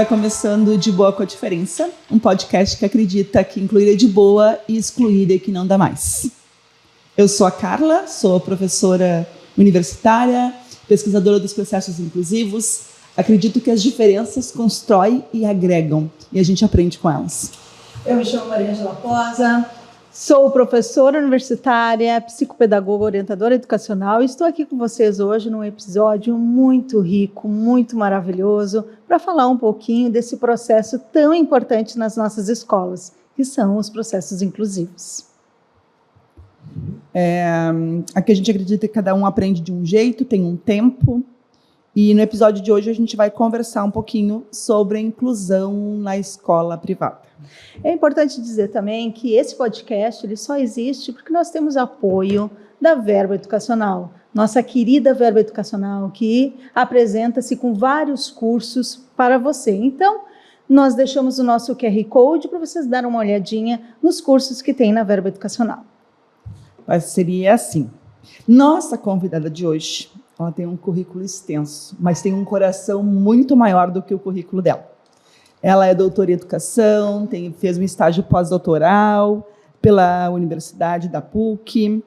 Está começando De Boa com a Diferença, um podcast que acredita que incluir é de boa e excluir é que não dá mais. Eu sou a Carla, sou professora universitária, pesquisadora dos processos inclusivos. Acredito que as diferenças constroem e agregam, e a gente aprende com elas. Eu me chamo Maria Angela Posa, sou professora universitária, psicopedagoga, orientadora educacional e estou aqui com vocês hoje num episódio muito rico, muito maravilhoso, para falar um pouquinho desse processo tão importante nas nossas escolas, que são os processos inclusivos. Aqui a gente acredita que cada um aprende de um jeito, tem um tempo, e no episódio de hoje a gente vai conversar um pouquinho sobre a inclusão na escola privada. É importante dizer também que esse podcast ele só existe porque nós temos apoio da Verba Educacional, nossa querida Verba Educacional, que apresenta-se com vários cursos para você. Então, nós deixamos o nosso QR Code para vocês darem uma olhadinha nos cursos que tem na Verba Educacional. Mas seria assim, nossa convidada de hoje, ela tem um currículo extenso, mas tem um coração muito maior do que o currículo dela. Ela é doutora em educação, fez um estágio pós-doutoral pela Universidade da PUC,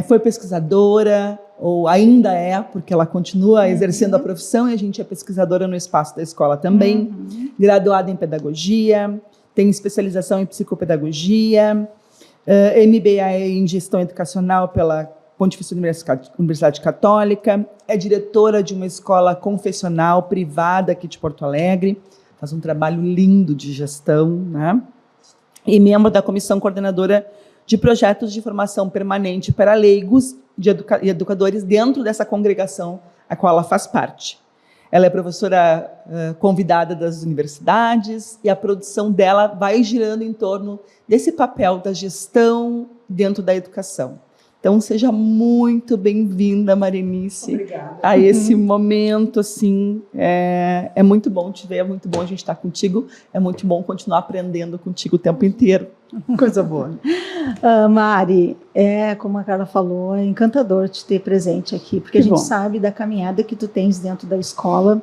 foi pesquisadora, ou ainda é, porque ela continua exercendo a profissão, e a gente é pesquisadora no espaço da escola também, graduada em pedagogia, tem especialização em psicopedagogia, MBA em gestão educacional pela Pontifícia Universidade Católica, é diretora de uma escola confessional privada aqui de Porto Alegre, faz um trabalho lindo de gestão, né? E membro da comissão coordenadora de projetos de formação permanente para leigos e educadores dentro dessa congregação a qual ela faz parte. Ela é professora convidada das universidades e a produção dela vai girando em torno desse papel da gestão dentro da educação. Então, seja muito bem-vinda, Marenice. Obrigada. A esse momento, assim, é muito bom te ver, é muito bom a gente estar contigo, é muito bom continuar aprendendo contigo o tempo inteiro. Coisa boa. Mari, como a Carla falou, é encantador te ter presente aqui, porque a gente sabe da caminhada que tu tens dentro da escola,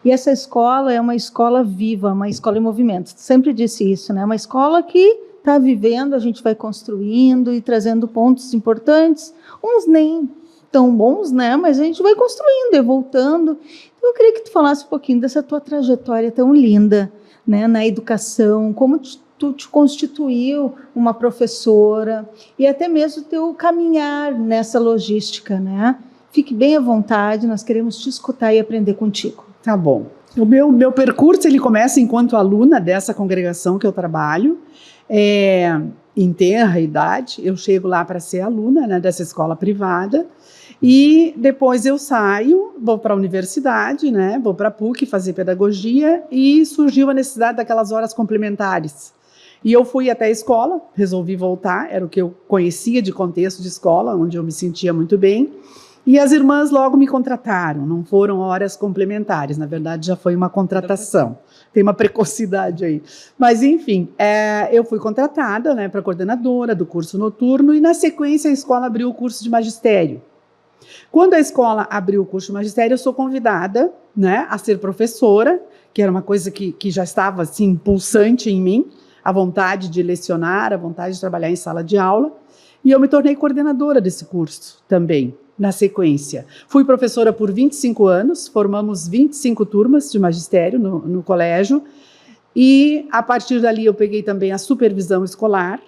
e essa escola é uma escola viva, uma escola em movimento. Tu sempre disse isso, né? Uma escola que está vivendo, a gente vai construindo e trazendo pontos importantes, uns nem tão bons, né? Mas a gente vai construindo e voltando. Então, eu queria que tu falasse um pouquinho dessa tua trajetória tão linda, né, na educação, como tu te constituiu uma professora e até mesmo o teu caminhar nessa logística, né? Fique bem à vontade, nós queremos te escutar e aprender contigo. Tá bom. O meu percurso ele começa enquanto aluna dessa congregação que eu trabalho. Em tenra idade, eu chego lá para ser aluna, né, dessa escola privada, e depois eu saio, vou para a universidade, né, vou para a PUC fazer pedagogia, e surgiu a necessidade daquelas horas complementares. E eu fui até a escola, resolvi voltar, era o que eu conhecia de contexto de escola, onde eu me sentia muito bem, e as irmãs logo me contrataram, não foram horas complementares, na verdade já foi uma contratação. Tem uma precocidade aí. Mas, enfim, eu fui contratada, né, para coordenadora do curso noturno e, na sequência, a escola abriu o curso de magistério. Quando a escola abriu o curso de magistério, eu sou convidada, né, a ser professora, que era uma coisa que já estava assim, pulsante em mim, a vontade de lecionar, a vontade de trabalhar em sala de aula, e eu me tornei coordenadora desse curso também. Na sequência. Fui professora por 25 anos, formamos 25 turmas de magistério no colégio, e a partir dali eu peguei também a supervisão escolar.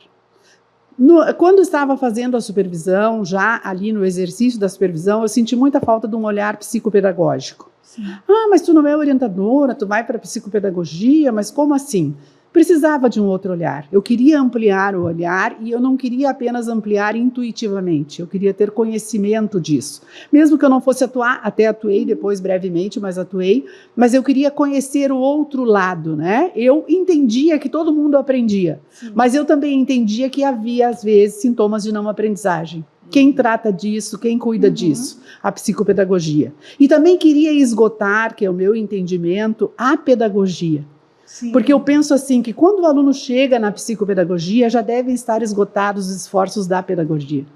Quando estava fazendo a supervisão, já ali no exercício da supervisão, eu senti muita falta de um olhar psicopedagógico. Sim. Mas tu não é orientadora, tu vai para psicopedagogia, mas como assim? Precisava de um outro olhar. Eu queria ampliar o olhar e eu não queria apenas ampliar intuitivamente, eu queria ter conhecimento disso. Mesmo que eu não fosse atuar, até atuei depois brevemente, mas atuei, mas eu queria conhecer o outro lado, né? Eu entendia que todo mundo aprendia, mas eu também entendia que havia, às vezes, sintomas de não aprendizagem. Quem trata disso, quem cuida disso? A psicopedagogia. E também queria esgotar, que é o meu entendimento, a pedagogia. Sim. Porque eu penso assim, que quando o aluno chega na psicopedagogia, já devem estar esgotados os esforços da pedagogia.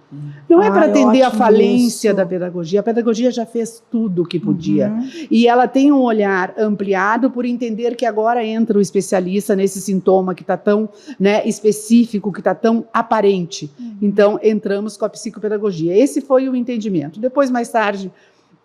Não é para atender a falência da pedagogia. A pedagogia já fez tudo o que podia. E ela tem um olhar ampliado por entender que agora entra o especialista nesse sintoma que está tão, né, específico, que está tão aparente. Então, entramos com a psicopedagogia. Esse foi o entendimento. Depois, mais tarde,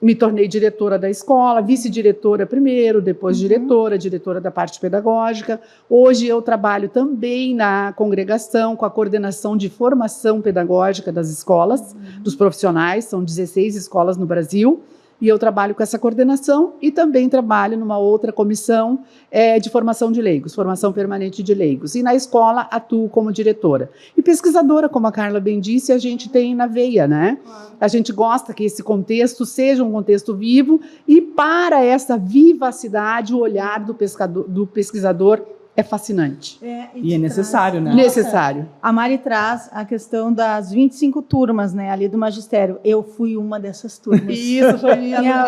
me tornei diretora da escola, vice-diretora primeiro, depois diretora da parte pedagógica. Hoje eu trabalho também na congregação com a coordenação de formação pedagógica das escolas, dos profissionais, são 16 escolas no Brasil, e eu trabalho com essa coordenação e também trabalho numa outra comissão de formação de leigos, formação permanente de leigos. E na escola atuo como diretora. E pesquisadora, como a Carla bem disse, a gente tem na veia, né? A gente gosta que esse contexto seja um contexto vivo e para essa vivacidade o olhar do pesquisador é fascinante. E é necessário, né? Necessário. A Mari traz a questão das 25 turmas, né, ali do magistério. Eu fui uma dessas turmas. Isso, foi minha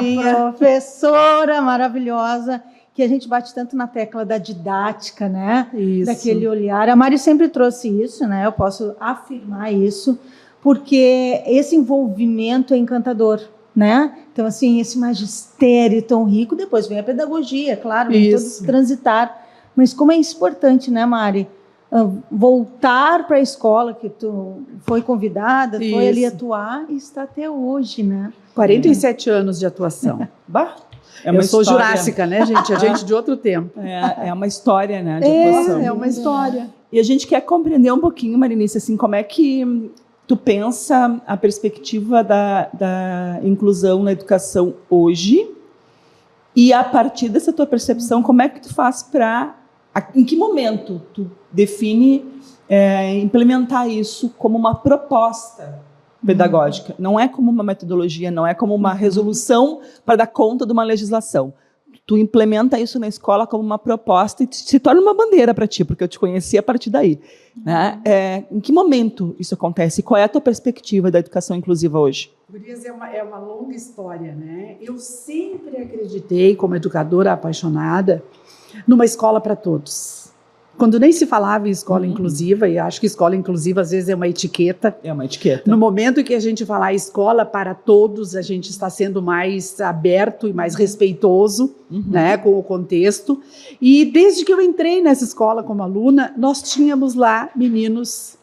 professora maravilhosa, que a gente bate tanto na tecla da didática, né? Isso. Daquele olhar. A Mari sempre trouxe isso, né? Eu posso afirmar isso, porque esse envolvimento é encantador, né? Então, assim, esse magistério tão rico, depois vem a pedagogia, claro, vem todos transitar. Mas como é importante, né, Mari? Voltar para a escola que tu foi convidada, foi ali atuar e está até hoje, né? 47 anos de atuação. Bah, eu sou jurássica, né, gente? A gente de outro tempo. É uma história, né, de atuação. É uma história. E a gente quer compreender um pouquinho, Marinice, assim, como é que tu pensa a perspectiva da inclusão na educação hoje e, a partir dessa tua percepção, como é que tu faz para... Em que momento tu define implementar isso como uma proposta pedagógica? Não é como uma metodologia, não é como uma resolução para dar conta de uma legislação. Tu implementa isso na escola como uma proposta e se torna uma bandeira para ti, porque eu te conheci a partir daí. Né? Em que momento isso acontece? Qual é a tua perspectiva da educação inclusiva hoje? Gurias, é uma longa história, né? Eu sempre acreditei, como educadora apaixonada, numa escola para todos. Quando nem se falava em escola inclusiva, e acho que escola inclusiva às vezes é uma etiqueta. É uma etiqueta. No momento em que a gente falar escola para todos, a gente está sendo mais aberto e mais respeitoso, né, com o contexto. E desde que eu entrei nessa escola como aluna, nós tínhamos lá meninos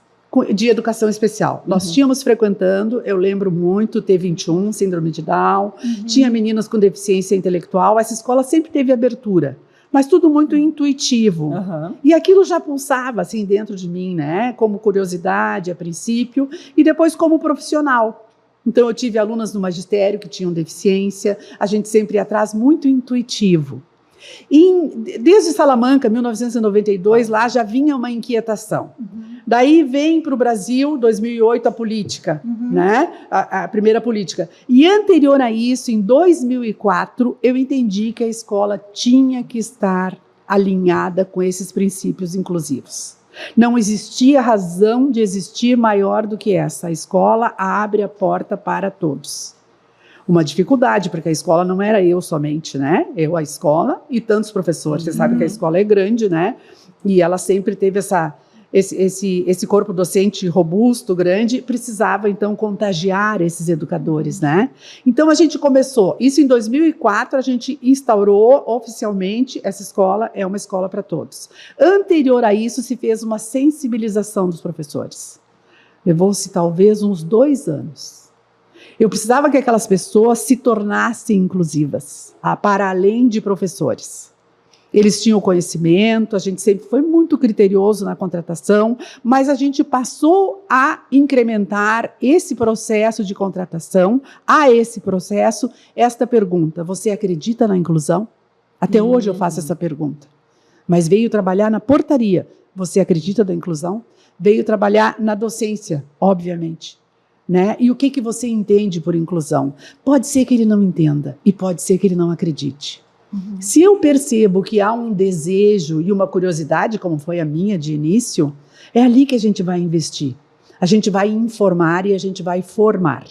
de educação especial. Nós tínhamos frequentando, eu lembro muito, T21, síndrome de Down, tinha meninas com deficiência intelectual, essa escola sempre teve abertura. Mas tudo muito intuitivo. E aquilo já pulsava assim dentro de mim, né? Como curiosidade a princípio e depois como profissional. Então eu tive alunas no magistério que tinham deficiência, a gente sempre ia atrás muito intuitivo. E desde Salamanca, 1992, lá já vinha uma inquietação. Daí vem para o Brasil, 2008, a política, né? A primeira política. E anterior a isso, em 2004, eu entendi que a escola tinha que estar alinhada com esses princípios inclusivos. Não existia razão de existir maior do que essa. A escola abre a porta para todos. Uma dificuldade, porque a escola não era eu somente, né? Eu, a escola e tantos professores. Você sabe que a escola é grande, né? E ela sempre teve esse corpo docente robusto, grande, precisava então contagiar esses educadores, né? Então a gente começou, isso em 2004 a gente instaurou oficialmente, essa escola é uma escola para todos. Anterior a isso se fez uma sensibilização dos professores. Levou-se talvez uns 2 anos. Eu precisava que aquelas pessoas se tornassem inclusivas, para além de professores. Eles tinham conhecimento, a gente sempre foi muito criterioso na contratação, mas a gente passou a incrementar esse processo de contratação, esse processo, esta pergunta: você acredita na inclusão? Até hoje eu faço essa pergunta. Mas veio trabalhar na portaria, você acredita na inclusão? Veio trabalhar na docência, obviamente. Né? E o que você entende por inclusão? Pode ser que ele não entenda e pode ser que ele não acredite. Se eu percebo que há um desejo e uma curiosidade, como foi a minha de início, é ali que a gente vai investir. A gente vai informar e a gente vai formar.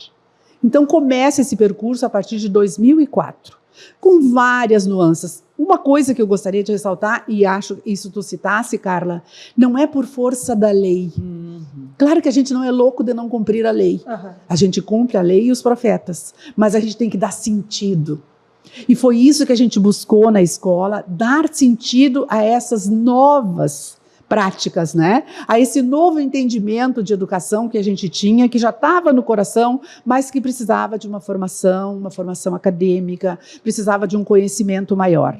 Então começa esse percurso a partir de 2004, com várias nuances. uma coisa que eu gostaria de ressaltar, e acho isso tu citasse, Carla, não é por força da lei. Claro que a gente não é louco de não cumprir a lei. A gente cumpre a lei e os profetas, mas a gente tem que dar sentido. E foi isso que a gente buscou na escola, dar sentido a essas novas práticas, né? A esse novo entendimento de educação que a gente tinha, que já estava no coração, mas que precisava de uma formação acadêmica, precisava de um conhecimento maior.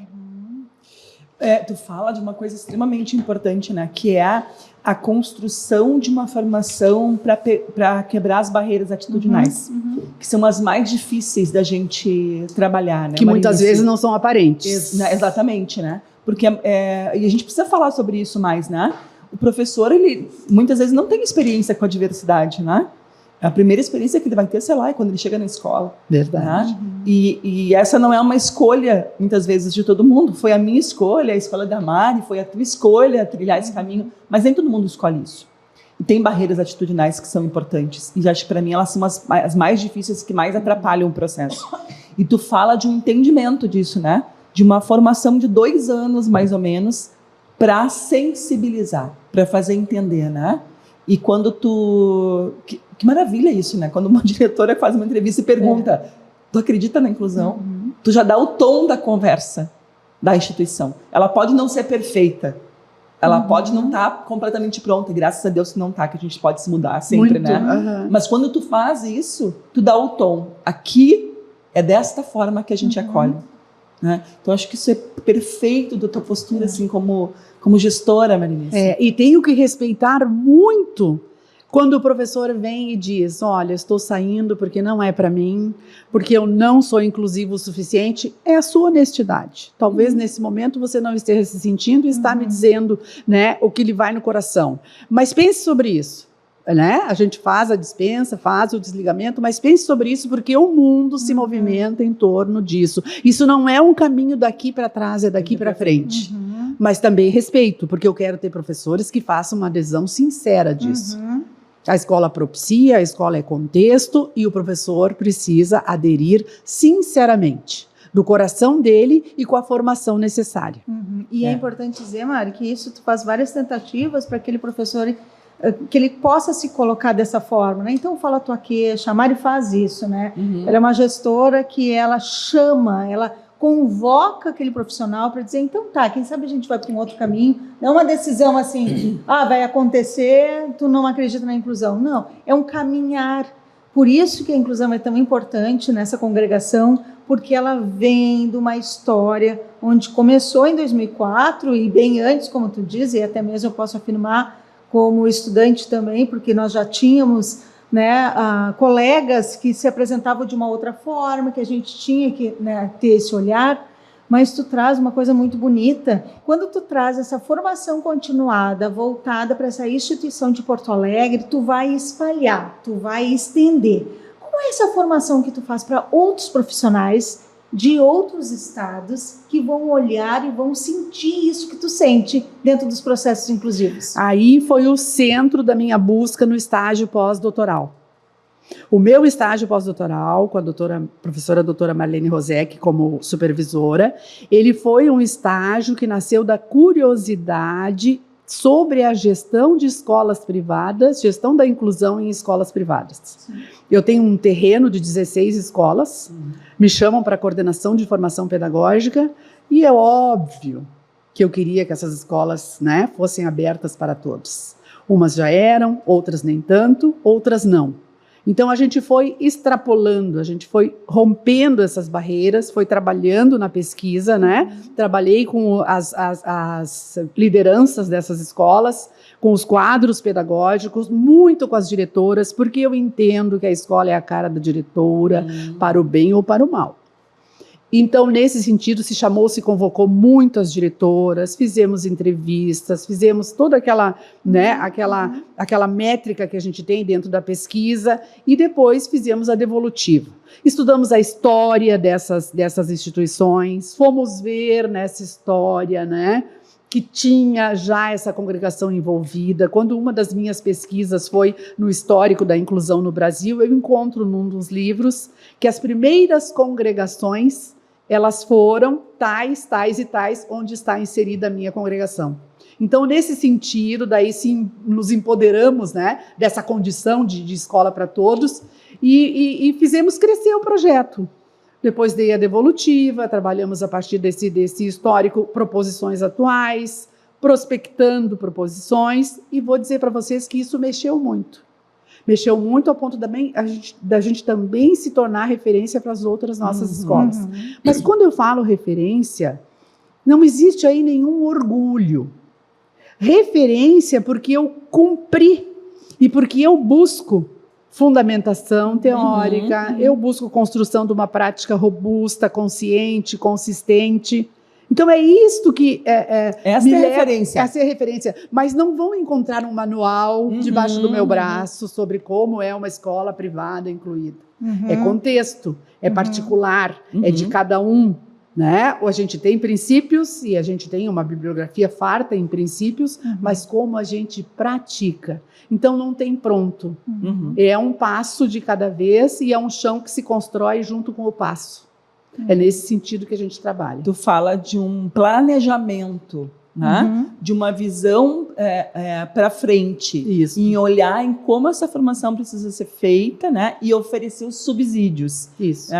Tu fala de uma coisa extremamente importante, né? Que é a construção de uma formação para quebrar as barreiras atitudinais, que são as mais difíceis da gente trabalhar, né? Que muitas vezes não são aparentes. Exatamente, né? Porque e a gente precisa falar sobre isso mais, né? O professor, ele muitas vezes não tem experiência com a diversidade, né? A primeira experiência que ele vai ter, sei lá, é quando ele chega na escola. Verdade. Né? E essa não é uma escolha, muitas vezes, de todo mundo. Foi a minha escolha, a escolha da Mari, foi a tua escolha trilhar esse caminho. Mas nem todo mundo escolhe isso. E tem barreiras atitudinais que são importantes. E acho que, para mim, elas são as mais difíceis, que mais atrapalham o processo. E tu fala de um entendimento disso, né? De uma formação de 2 anos, mais ou menos, para sensibilizar, para fazer entender, né? E quando tu... Que maravilha isso, né? Quando uma diretora faz uma entrevista e pergunta, tu acredita na inclusão? Tu já dá o tom da conversa da instituição. Ela pode não ser perfeita, ela pode não estar completamente pronta, e graças a Deus que não está, que a gente pode se mudar sempre, Muito, né? Mas quando tu faz isso, tu dá o tom. Aqui é desta forma que a gente acolhe. Né? Então, acho que isso é perfeito da tua postura, assim, como gestora, Marinice. E tenho que respeitar muito quando o professor vem e diz, olha, estou saindo porque não é para mim, porque eu não sou inclusivo o suficiente, é a sua honestidade. Talvez nesse momento você não esteja se sentindo e está me dizendo, né, o que lhe vai no coração. Mas pense sobre isso. Né? A gente faz a dispensa, faz o desligamento, mas pense sobre isso, porque o mundo se movimenta em torno disso. Isso não é um caminho daqui para trás, é daqui para frente. Mas também respeito, porque eu quero ter professores que façam uma adesão sincera disso. A escola propicia, a escola é contexto e o professor precisa aderir sinceramente, do coração dele e com a formação necessária. E é importante dizer, Mari, que isso tu faz várias tentativas para aquele professor que ele possa se colocar dessa forma, né? Então fala a tua queixa, a Mari faz isso, né? Ela é uma gestora que ela chama, ela convoca aquele profissional para dizer, então tá, quem sabe a gente vai para um outro caminho, não é uma decisão assim, vai acontecer, tu não acredita na inclusão, não, é um caminhar. Por isso que a inclusão é tão importante nessa congregação, porque ela vem de uma história onde começou em 2004 e bem antes, como tu diz, e até mesmo eu posso afirmar como estudante também, porque nós já tínhamos, né, colegas que se apresentavam de uma outra forma, que a gente tinha que, né, ter esse olhar, mas tu traz uma coisa muito bonita. Quando tu traz essa formação continuada, voltada para essa instituição de Porto Alegre, tu vai espalhar, tu vai estender. Como é essa formação que tu faz para outros profissionais de outros estados que vão olhar e vão sentir isso que tu sente dentro dos processos inclusivos? Aí foi o centro da minha busca no estágio pós-doutoral. O meu estágio pós-doutoral, com a professora doutora Marlene Rosec como supervisora, ele foi um estágio que nasceu da curiosidade sobre a gestão de escolas privadas, gestão da inclusão em escolas privadas. Sim. Eu tenho um terreno de 16 escolas, me chamam para a coordenação de formação pedagógica e é óbvio que eu queria que essas escolas, né, fossem abertas para todos. Umas já eram, outras nem tanto, outras não. Então a gente foi extrapolando, a gente foi rompendo essas barreiras, foi trabalhando na pesquisa, né? Trabalhei com as lideranças dessas escolas, com os quadros pedagógicos, muito com as diretoras, porque eu entendo que a escola é a cara da diretora, para o bem ou para o mal. Então, nesse sentido, se convocou muito as diretoras, fizemos entrevistas, fizemos toda aquela, né, aquela métrica que a gente tem dentro da pesquisa e depois fizemos a devolutiva. Estudamos a história dessas instituições, fomos ver nessa história, né, que tinha já essa congregação envolvida. Quando uma das minhas pesquisas foi no histórico da inclusão no Brasil, eu encontro num dos livros que as primeiras congregações elas foram tais, tais e tais, onde está inserida a minha congregação. Então, nesse sentido, daí sim nos empoderamos, né, dessa condição de escola para todos e fizemos crescer o projeto. Depois dei a devolutiva, trabalhamos a partir desse histórico, proposições atuais, prospectando proposições, e vou dizer para vocês que isso mexeu muito. Mexeu muito ao ponto da gente também se tornar referência para as outras nossas escolas. Mas quando eu falo referência, não existe aí nenhum orgulho. Referência porque eu cumpri e porque eu busco fundamentação teórica, eu busco construção de uma prática robusta, consciente, consistente. Então é isto que essa é a referência. Essa é a referência. Mas não vão encontrar um manual debaixo do meu braço sobre como é uma escola privada incluída. É contexto, é particular, é de cada um. Né? A gente tem princípios e a gente tem uma bibliografia farta em princípios, mas como a gente pratica. Então não tem pronto. É um passo de cada vez e é um chão que se constrói junto com o passo. É nesse sentido que a gente trabalha. Tu fala de um planejamento, né? De uma visão para frente. Isso. Em olhar em como essa formação precisa ser feita, né? E oferecer os subsídios. Isso.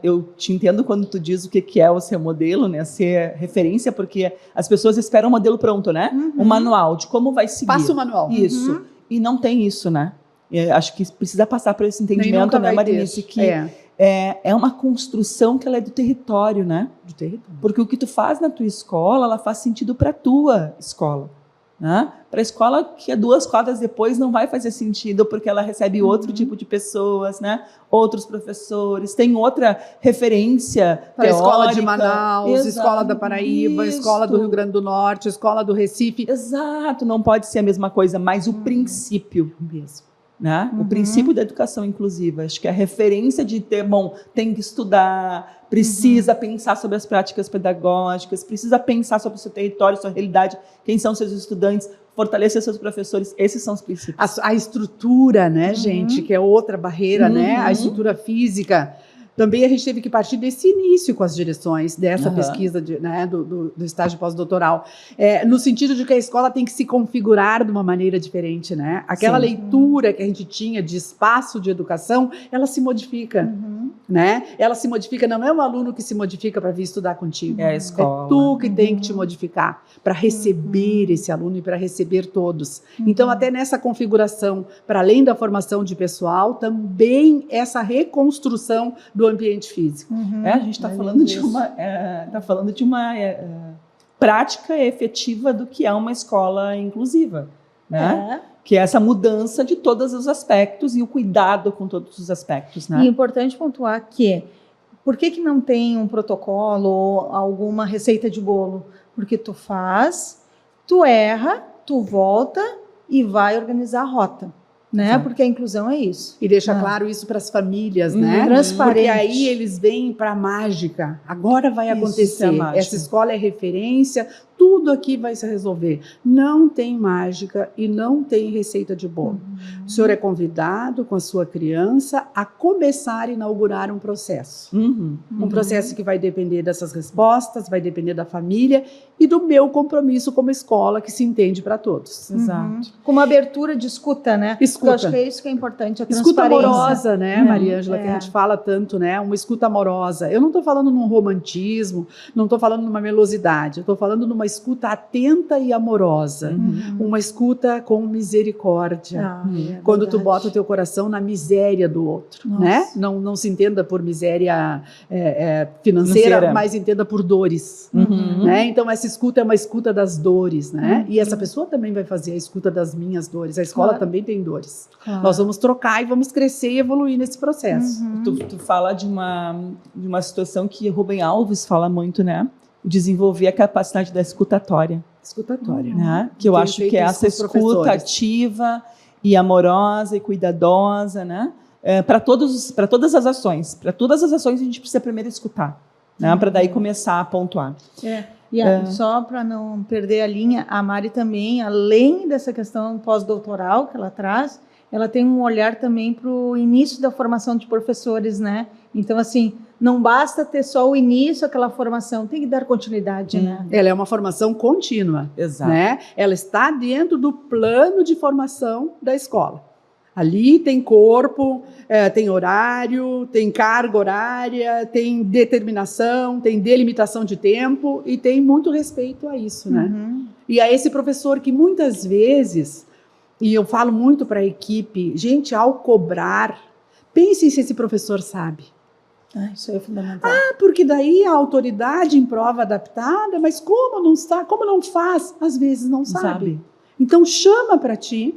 Eu te entendo quando tu diz o que é o seu modelo, né? Ser referência, porque as pessoas esperam um modelo pronto, né? Um manual de como vai seguir. Passa o manual. Isso. E não tem isso, né? Eu acho que precisa passar por esse entendimento, né, Marinice? Que é uma construção que ela é do território, né? Do território. Porque o que tu faz na tua escola, ela faz sentido para a tua escola. Né? Para a escola que é 2 quadras depois não vai fazer sentido, porque ela recebe outro tipo de pessoas, né? Outros professores, tem outra referência para a escola de teórica. Manaus, Exato. Escola da Paraíba, Escola do Rio Grande do Norte, Escola do Recife. Exato, não pode ser a mesma coisa, mas o princípio mesmo. Né? O princípio da educação inclusiva, acho que a referência de ter, tem que estudar, precisa pensar sobre as práticas pedagógicas, precisa pensar sobre o seu território, sua realidade, quem são seus estudantes, fortalecer seus professores, esses são os princípios. A estrutura, né, gente, que é outra barreira, né? A estrutura física. Também a gente teve que partir desse início com as direções dessa pesquisa do estágio pós-doutoral, no sentido de que a escola tem que se configurar de uma maneira diferente, né? Aquela leitura que a gente tinha de espaço de educação, ela se modifica, né? Ela se modifica, não é o aluno que se modifica para vir estudar contigo. É a escola. É tu que tem que te modificar para receber esse aluno e para receber todos. Então, até nessa configuração, para além da formação de pessoal, também essa reconstrução do ambiente físico. A gente está falando de uma prática efetiva do que é uma escola inclusiva, né? Que é essa mudança de todos os aspectos e o cuidado com todos os aspectos, né? E é importante pontuar que por que não tem um protocolo ou alguma receita de bolo? Porque tu faz, tu erra, tu volta e vai organizar a rota. Né? Porque a inclusão é isso. E deixa claro isso para as famílias, né? Transparente. Porque aí eles vêm para a mágica. Agora vai acontecer. Essa escola é referência, tudo aqui vai se resolver. Não tem mágica e não tem receita de bolo. O senhor é convidado com a sua criança a começar a inaugurar um processo. Um processo que vai depender dessas respostas, vai depender da família e do meu compromisso como escola que se entende para todos. Exato. Com uma abertura de escuta, né? Escuta. Eu acho que é isso que é importante, a escuta transparência. amorosa, né, Maria Ângela, que a gente fala tanto, né? Uma escuta amorosa. Eu não estou falando num romantismo, não estou falando numa melosidade, eu estou falando numa escuta atenta e amorosa. Uma escuta com misericórdia. Quando tu bota o teu coração na miséria do outro, né? Não se entenda por miséria financeira, mas entenda por dores. Né? Então, essa escuta é uma escuta das dores, né? E essa pessoa também vai fazer a escuta das minhas dores. A escola também tem dores. Nós vamos trocar e vamos crescer e evoluir nesse processo. Tu fala de uma situação que Rubem Alves fala muito, né? Desenvolver a capacidade da escutatória. Escutatória. Né? Que eu acho que é essa escuta ativa e amorosa e cuidadosa, né? Para todas as ações. Para todas as ações a gente precisa primeiro escutar, né? Para daí começar a pontuar. Só para não perder a linha, a Mari também, além dessa questão pós-doutoral que ela traz, ela tem um olhar também para o início da formação de professores, né? Então, assim, não basta ter só o início, aquela formação, tem que dar continuidade, né? Ela é uma formação contínua. Exato. Né? Ela está dentro do plano de formação da escola. Ali tem corpo, tem horário, tem carga horária, tem determinação, tem delimitação de tempo e tem muito respeito a isso, né? E a esse professor que muitas vezes, e eu falo muito para a equipe, gente, ao cobrar, pensem se esse professor sabe. Isso aí é fundamental. Porque daí a autoridade em prova adaptada, mas como não sabe, como não faz? Às vezes não sabe. Então chama para ti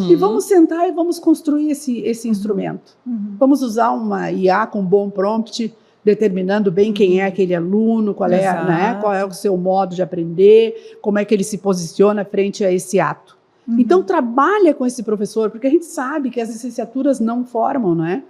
e vamos sentar e vamos construir esse instrumento. Vamos usar uma IA com bom prompt, determinando bem quem é aquele aluno, qual é o seu modo de aprender, como é que ele se posiciona frente a esse ato. Então trabalha com esse professor, porque a gente sabe que as licenciaturas não formam, não é?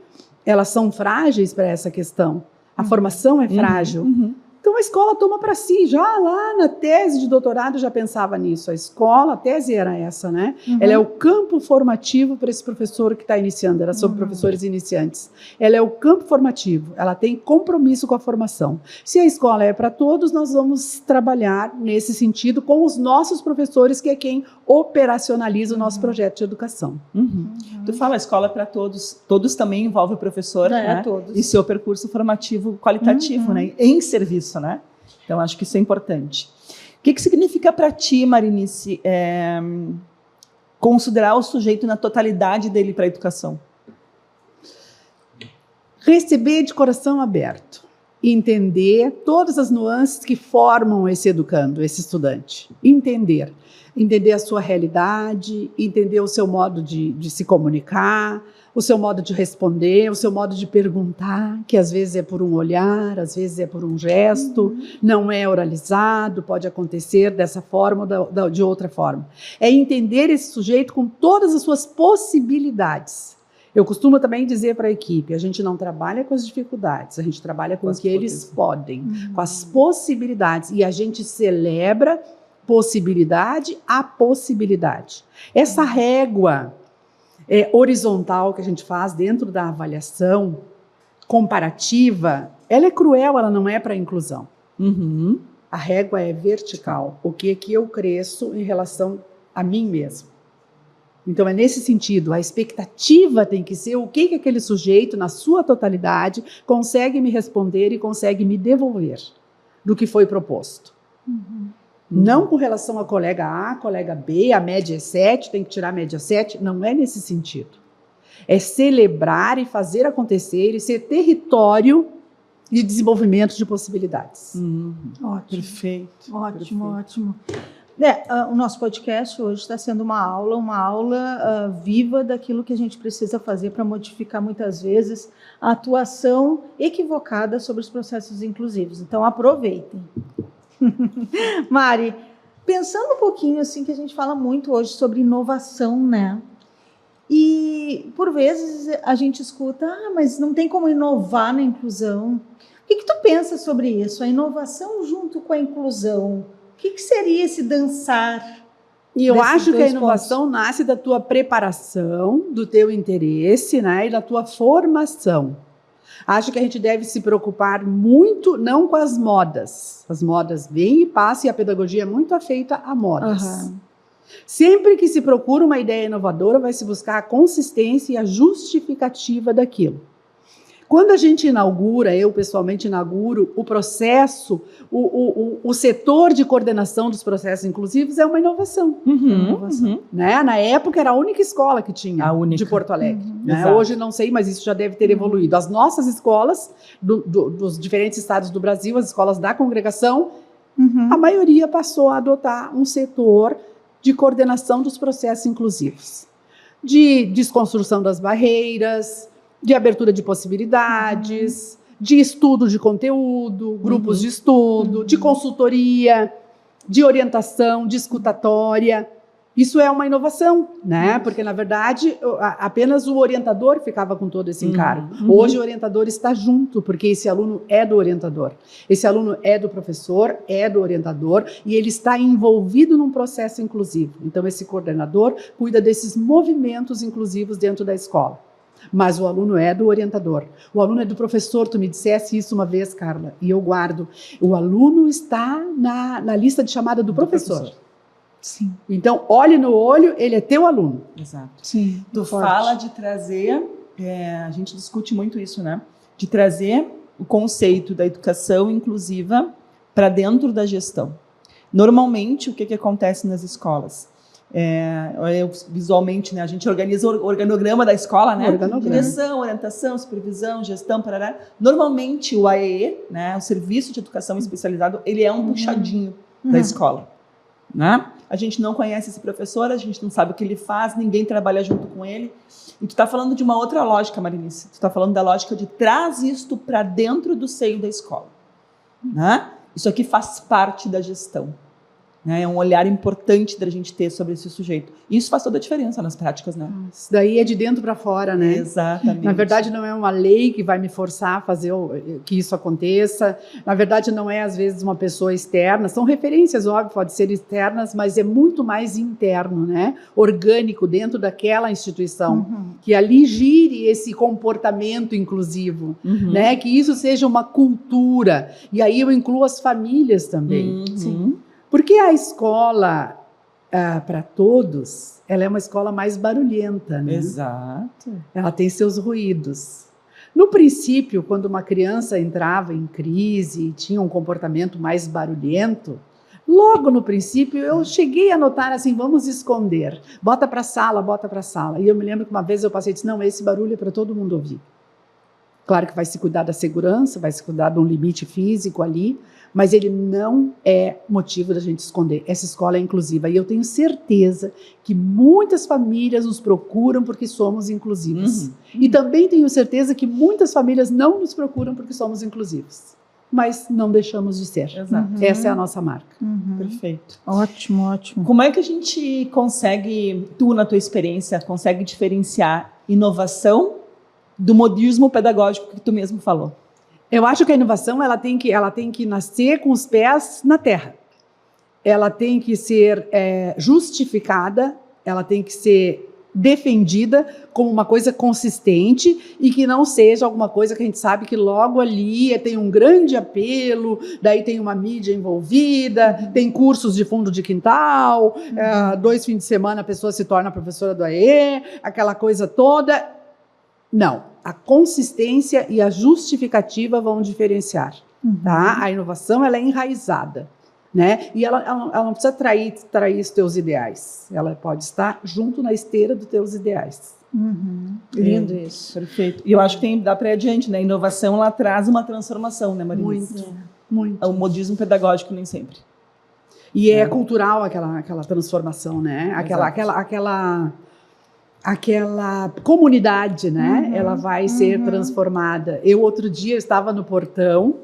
Elas são frágeis para essa questão. A formação é frágil. Então a escola toma para si, já lá na tese de doutorado já pensava nisso. A tese era essa, né? Ela é o campo formativo para esse professor que está iniciando, era sobre professores iniciantes. Ela é o campo formativo, ela tem compromisso com a formação. Se a escola é para todos, nós vamos trabalhar nesse sentido com os nossos professores, que é quem operacionaliza o nosso projeto de educação. Tu fala escola para todos, todos também envolve o professor, né? Todos. E seu percurso formativo qualitativo, né? Em serviço, né? Então, acho que isso é importante. O que significa para ti, Marinice, considerar o sujeito na totalidade dele para a educação? Receber de coração aberto. Entender todas as nuances que formam esse educando, esse estudante. Entender a sua realidade, entender o seu modo de se comunicar, o seu modo de responder, o seu modo de perguntar, que às vezes é por um olhar, às vezes é por um gesto, não é oralizado, pode acontecer dessa forma ou de outra forma. É entender esse sujeito com todas as suas possibilidades. Eu costumo também dizer para a equipe, a gente não trabalha com as dificuldades, a gente trabalha com o que eles podem, com as possibilidades, e a gente celebra possibilidade a possibilidade. Essa régua horizontal que a gente faz dentro da avaliação comparativa, ela é cruel, ela não é para a inclusão. A régua é vertical, o que é que eu cresço em relação a mim mesmo. Então é nesse sentido, a expectativa tem que ser o que aquele sujeito, na sua totalidade, consegue me responder e consegue me devolver do que foi proposto. Não com relação a colega A, colega B, a média é 7, tem que tirar a média 7. Não é nesse sentido. É celebrar e fazer acontecer e ser território de desenvolvimento de possibilidades. Ótimo. Perfeito. Ótimo. O nosso podcast hoje está sendo uma aula viva daquilo que a gente precisa fazer para modificar muitas vezes a atuação equivocada sobre os processos inclusivos. Então aproveitem. Mari, pensando um pouquinho assim, que a gente fala muito hoje sobre inovação, né? E por vezes a gente escuta, mas não tem como inovar na inclusão. O que tu pensa sobre isso? A inovação junto com a inclusão. O que seria esse dançar? E eu acho que a inovação nasce da tua preparação, do teu interesse, né, e da tua formação. Acho que a gente deve se preocupar muito, não com as modas. As modas vêm e passam e a pedagogia é muito afeita a modas. Sempre que se procura uma ideia inovadora, vai se buscar a consistência e a justificativa daquilo. Quando a gente inaugura, eu pessoalmente inauguro o processo, o setor de coordenação dos processos inclusivos é uma inovação. Né? Na época era a única escola que tinha de Porto Alegre. Né? Hoje não sei, mas isso já deve ter evoluído. As nossas escolas, dos diferentes estados do Brasil, as escolas da congregação, a maioria passou a adotar um setor de coordenação dos processos inclusivos. De desconstrução das barreiras, de abertura de possibilidades, de estudo de conteúdo, grupos de estudo, de consultoria, de orientação, de escutatória. Isso é uma inovação, né? Porque, na verdade, apenas o orientador ficava com todo esse encargo. Hoje, o orientador está junto, porque esse aluno é do orientador. Esse aluno é do professor, é do orientador, e ele está envolvido num processo inclusivo. Então, esse coordenador cuida desses movimentos inclusivos dentro da escola. mas o aluno é do orientador. O aluno é do professor. Tu me dissesse isso uma vez, Carla, e eu guardo. O aluno está na lista de chamada do professor. Sim. Então, olhe no olho, ele é teu aluno. Exato. Sim. Tu forte. fala de trazer, a gente discute muito isso, né? De trazer o conceito da educação inclusiva para dentro da gestão. Normalmente, o que acontece nas escolas? Visualmente, né, a gente organiza o organograma da escola, né? Direção, orientação, supervisão, gestão, parará. Normalmente, o AEE, né, o Serviço de Educação Especializado, ele é um puxadinho da escola, né? A gente não conhece esse professor, a gente não sabe o que ele faz, ninguém trabalha junto com ele. E tu está falando de uma outra lógica, Marinice. Tu está falando da lógica de traz isto para dentro do seio da escola, né? Isso aqui faz parte da gestão. É um olhar importante da gente ter sobre esse sujeito. Isso faz toda a diferença nas práticas, né? Isso daí é de dentro para fora, né? Exatamente. Na verdade, não é uma lei que vai me forçar a fazer que isso aconteça. Na verdade, não é, às vezes, uma pessoa externa. São referências, óbvio, pode ser externas, mas é muito mais interno, né? Orgânico, dentro daquela instituição. Que ali gire esse comportamento inclusivo, né? Que isso seja uma cultura. E aí eu incluo as famílias também. Sim. Porque a escola, para todos, ela é uma escola mais barulhenta, né? Exato. Ela tem seus ruídos. No princípio, quando uma criança entrava em crise e tinha um comportamento mais barulhento, logo no princípio eu cheguei a notar assim, vamos esconder. Bota para a sala, bota para a sala. E eu me lembro que uma vez eu passei e disse, não, esse barulho é para todo mundo ouvir. Claro que vai se cuidar da segurança, vai se cuidar de um limite físico ali, mas ele não é motivo da gente esconder. Essa escola é inclusiva. E eu tenho certeza que muitas famílias nos procuram porque somos inclusivos. E também tenho certeza que muitas famílias não nos procuram porque somos inclusivos. Mas não deixamos de ser. Exato. Essa é a nossa marca. Perfeito. Ótimo, ótimo. Como é que a gente consegue, tu na tua experiência, consegue diferenciar inovação do modismo pedagógico que tu mesmo falou? Eu acho que a inovação ela tem que nascer com os pés na terra. Ela tem que ser justificada, ela tem que ser defendida como uma coisa consistente e que não seja alguma coisa que a gente sabe que logo ali tem um grande apelo, daí tem uma mídia envolvida, tem cursos de fundo de quintal, 2 fins de semana a pessoa se torna professora do AE, aquela coisa toda. Não, a consistência e a justificativa vão diferenciar, tá? A inovação, ela é enraizada, né? E ela não precisa trair os teus ideais, ela pode estar junto na esteira dos teus ideais. Lindo isso. Perfeito. E eu acho que dá para ir adiante, né? A inovação, ela traz uma transformação, né, Marinice? Muito. O modismo pedagógico nem sempre. E é cultural aquela transformação, né? Aquela comunidade, né? Ela vai ser transformada. Eu, outro dia, estava no portão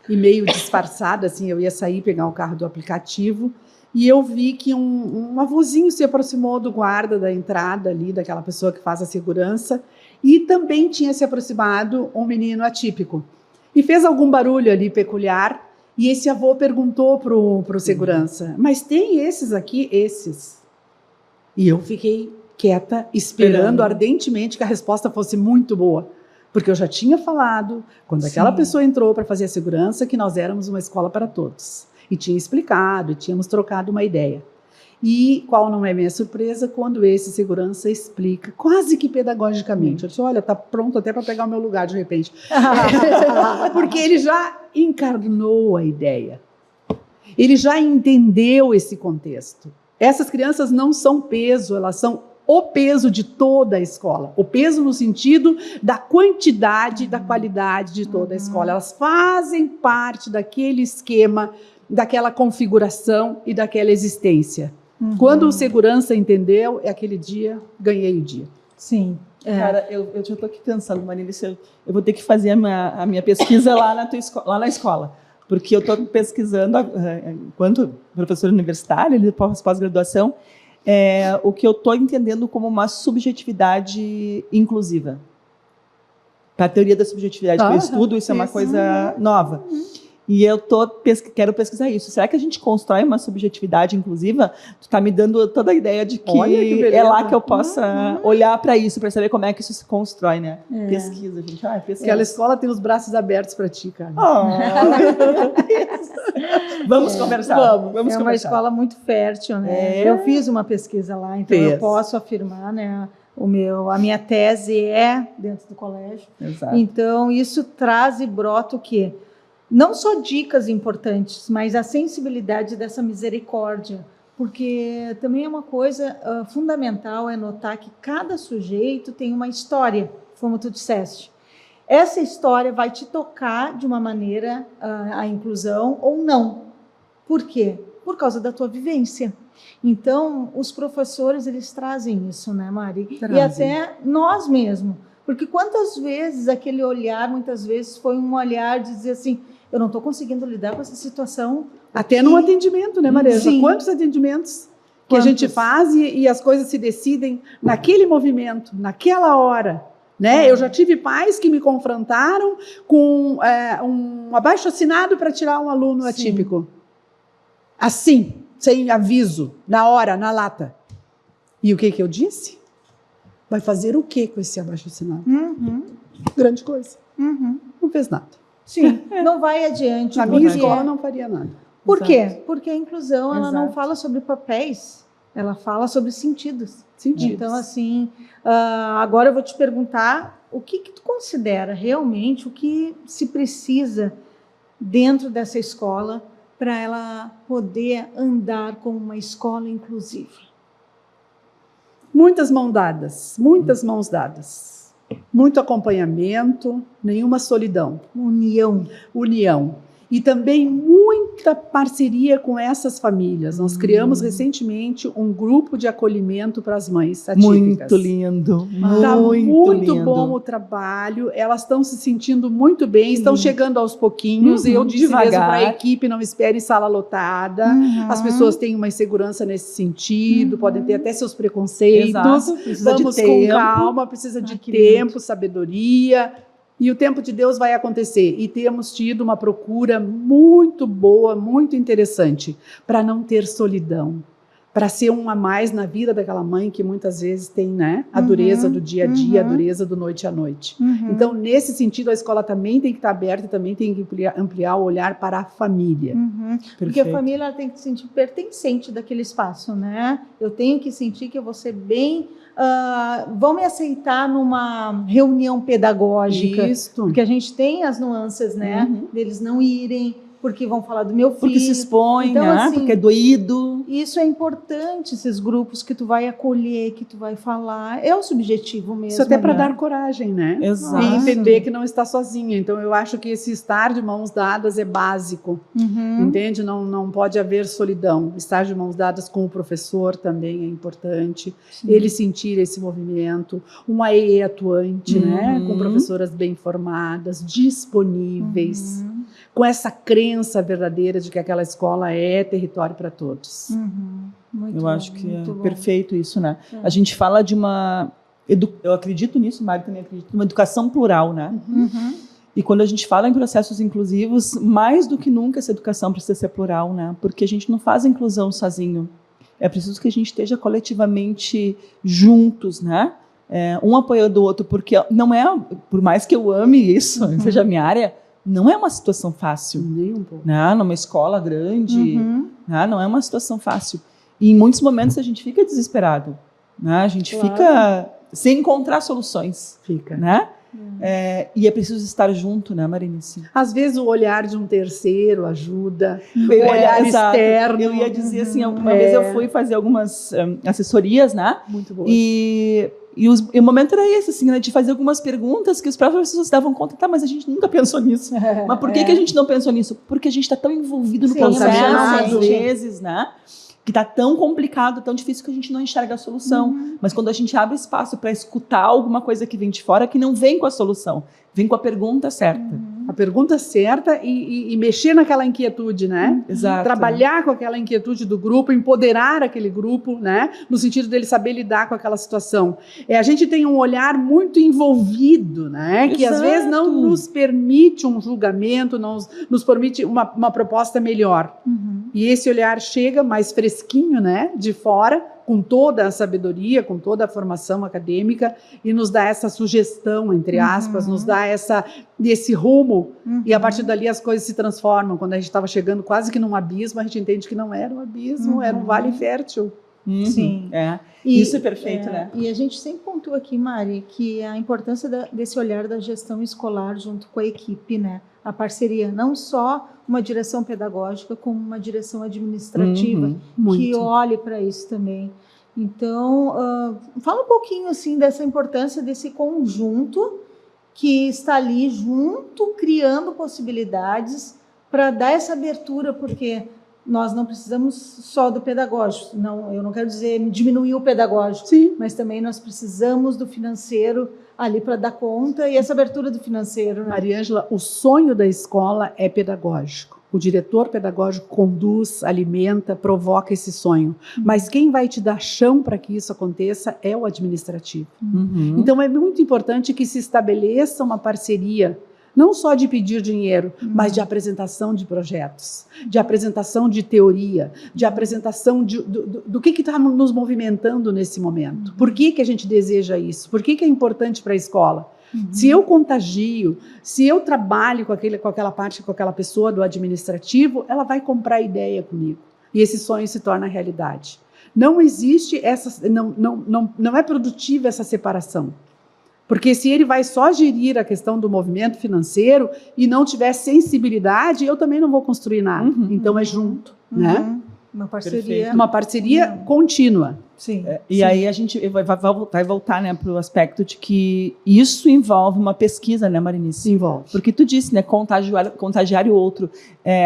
e meio disfarçada, assim, eu ia sair, pegar o carro do aplicativo e eu vi que um avôzinho se aproximou do guarda da entrada ali, daquela pessoa que faz a segurança, e também tinha se aproximado um menino atípico. E fez algum barulho ali peculiar e esse avô perguntou pro segurança, mas tem esses aqui? Esses. E eu fiquei quieta, esperando ardentemente que a resposta fosse muito boa. Porque eu já tinha falado, quando aquela pessoa entrou para fazer a segurança, que nós éramos uma escola para todos. E tinha explicado, e tínhamos trocado uma ideia. E qual não é minha surpresa quando esse segurança explica, quase que pedagogicamente. Eu disse, olha, tá pronto até para pegar o meu lugar de repente. Porque ele já encarnou a ideia. Ele já entendeu esse contexto. Essas crianças não são peso, elas são o peso de toda a escola. O peso no sentido da quantidade, da qualidade de toda a escola. Elas fazem parte daquele esquema, daquela configuração e daquela existência. Quando o segurança entendeu, aquele dia, ganhei o dia. Sim. Cara, eu já estou aqui pensando, Marinice, eu vou ter que fazer a minha pesquisa lá na escola. Porque eu estou pesquisando, enquanto professora universitária, pós-graduação, o que eu estou entendendo como uma subjetividade inclusiva. Para a teoria da subjetividade que eu estudo, isso é uma coisa nova. E eu quero pesquisar isso. Será que a gente constrói uma subjetividade inclusiva? Tu está me dando toda a ideia de que é lá que eu possa olhar para isso, para saber como é que isso se constrói, né? Pesquisa, gente. Pesquisa. Aquela escola tem os braços abertos para ti, cara. Vamos conversar. Vamos conversar. Uma escola muito fértil, né? Eu fiz uma pesquisa lá, então eu posso afirmar, né? A minha tese é dentro do colégio. Exato. Então, isso traz e brota o quê? Não só dicas importantes, mas a sensibilidade dessa misericórdia. Porque também é uma coisa fundamental é notar que cada sujeito tem uma história, como tu disseste. Essa história vai te tocar de uma maneira a inclusão ou não. Por quê? Por causa da tua vivência. Então, os professores, eles trazem isso, né, Mari? E até nós mesmos. Porque quantas vezes aquele olhar, muitas vezes, foi um olhar de dizer assim, eu não estou conseguindo lidar com essa situação. Até no atendimento, né, Marisa? Sim. Quantos atendimentos que a gente faz e as coisas se decidem naquele movimento, naquela hora, né? Eu já tive pais que me confrontaram com um abaixo-assinado para tirar um aluno atípico. Assim, sem aviso, na hora, na lata. E o que eu disse? Vai fazer o que com esse abaixo-assinado? Grande coisa. Não fez nada. Sim, não vai adiante. Na minha escola não faria nada. Por quê? Porque a inclusão, ela não fala sobre papéis, ela fala sobre sentidos. Então, assim, agora eu vou te perguntar o que tu considera realmente, o que se precisa dentro dessa escola para ela poder andar como uma escola inclusiva? Muitas mãos dadas. Muito acompanhamento, nenhuma solidão. União. E também muita parceria com essas famílias. Nós criamos recentemente um grupo de acolhimento para as mães atípicas. Muito lindo. Está muito bom o trabalho. Elas estão se sentindo muito bem, estão chegando aos pouquinhos. Eu disse mesmo para a equipe, não espere sala lotada. As pessoas têm uma insegurança nesse sentido, podem ter até seus preconceitos. Vamos com calma, precisa de tempo, sabedoria. E o tempo de Deus vai acontecer. E temos tido uma procura muito boa, muito interessante, para não ter solidão, para ser um a mais na vida daquela mãe que muitas vezes tem, né, a dureza do dia a dia, a dureza do noite à noite. Então, nesse sentido, a escola também tem que estar aberta e também tem que ampliar o olhar para a família. Porque a família ela tem que se sentir pertencente daquele espaço, né? Eu tenho que sentir que eu vou ser bem... vão me aceitar numa reunião pedagógica, porque a gente tem as nuances, né, deles não irem, porque vão falar do meu filho. Porque se expõe, então, né? Assim, porque é doído. Isso é importante, esses grupos que tu vai acolher, que tu vai falar. É o subjetivo mesmo. Isso até para dar coragem, né? Exato. E entender que não está sozinha. Então, eu acho que esse estar de mãos dadas é básico. Entende? Não pode haver solidão. Estar de mãos dadas com o professor também é importante. Ele sentir esse movimento. Uma EE atuante, né? Com professoras bem formadas, disponíveis. Com essa crença verdadeira de que aquela escola é território para todos. Eu acho que é perfeito isso, né? A gente fala de uma... Eu acredito nisso, Mário também acredita, uma educação plural, né? E quando a gente fala em processos inclusivos, mais do que nunca essa educação precisa ser plural, né? Porque a gente não faz a inclusão sozinho. É preciso que a gente esteja coletivamente juntos, né? Um apoiando o outro, porque não é... Por mais que eu ame isso, seja a minha área... Não é uma situação fácil, nem um pouco. Né? Numa escola grande, né? Não é uma situação fácil. E em muitos momentos a gente fica desesperado, né? A gente fica sem encontrar soluções, né? E é preciso estar junto, né, Marinice? Às vezes o olhar de um terceiro ajuda, o olhar externo. Eu ia dizer assim, uma vez eu fui fazer algumas assessorias, né? Muito boas. E o momento era esse, assim, né, de fazer algumas perguntas que os próprios pessoas se davam conta, tá, mas a gente nunca pensou nisso. Mas por que a gente não pensou nisso? Porque a gente está tão envolvido no processo, às vezes, né? Que está tão complicado, tão difícil que a gente não enxerga a solução. Mas quando a gente abre espaço para escutar alguma coisa que vem de fora, que não vem com a solução, vem com a pergunta certa. A pergunta certa e mexer naquela inquietude, né? Exato. Trabalhar com aquela inquietude do grupo, empoderar aquele grupo, né? No sentido dele saber lidar com aquela situação. A gente tem um olhar muito envolvido, né? Que às vezes não nos permite um julgamento, não nos permite uma proposta melhor. E esse olhar chega mais fresquinho, né? De fora, com toda a sabedoria, com toda a formação acadêmica, e nos dá essa sugestão, entre aspas, nos dá esse rumo, e a partir dali as coisas se transformam. Quando a gente estava chegando quase que num abismo, a gente entende que não era um abismo, era um vale fértil. Sim. Isso é perfeito, né? E a gente sempre pontua aqui, Mari, que a importância desse olhar da gestão escolar junto com a equipe, né? A parceria, não só uma direção pedagógica, como uma direção administrativa, que olhe para isso também. Então, fala um pouquinho assim dessa importância desse conjunto que está ali junto, criando possibilidades para dar essa abertura, porque nós não precisamos só do pedagógico. Não, eu não quero dizer diminuir o pedagógico, Sim. mas também nós precisamos do financeiro ali para dar conta, e essa abertura do financeiro. Né? Mariângela, o sonho da escola é pedagógico. O diretor pedagógico conduz, alimenta, provoca esse sonho. Mas quem vai te dar chão para que isso aconteça é o administrativo. Então é muito importante que se estabeleça uma parceria, não só de pedir dinheiro, mas de apresentação de projetos, de apresentação de teoria, de apresentação do que está nos movimentando nesse momento. Por que a gente deseja isso? Por que é importante para a escola? Se eu contagio, se eu trabalho com aquela parte, com aquela pessoa do administrativo, ela vai comprar ideia comigo. E esse sonho se torna realidade. Não existe não é produtiva essa separação. Porque se ele vai só gerir a questão do movimento financeiro e não tiver sensibilidade, eu também não vou construir nada. Então é junto, né? Uma parceria. Perfeito. Uma parceria contínua. Sim. E aí a gente vai voltar, né, para o aspecto de que isso envolve uma pesquisa, né, Marinice? Envolve. Porque tu disse, né, contagiar o outro,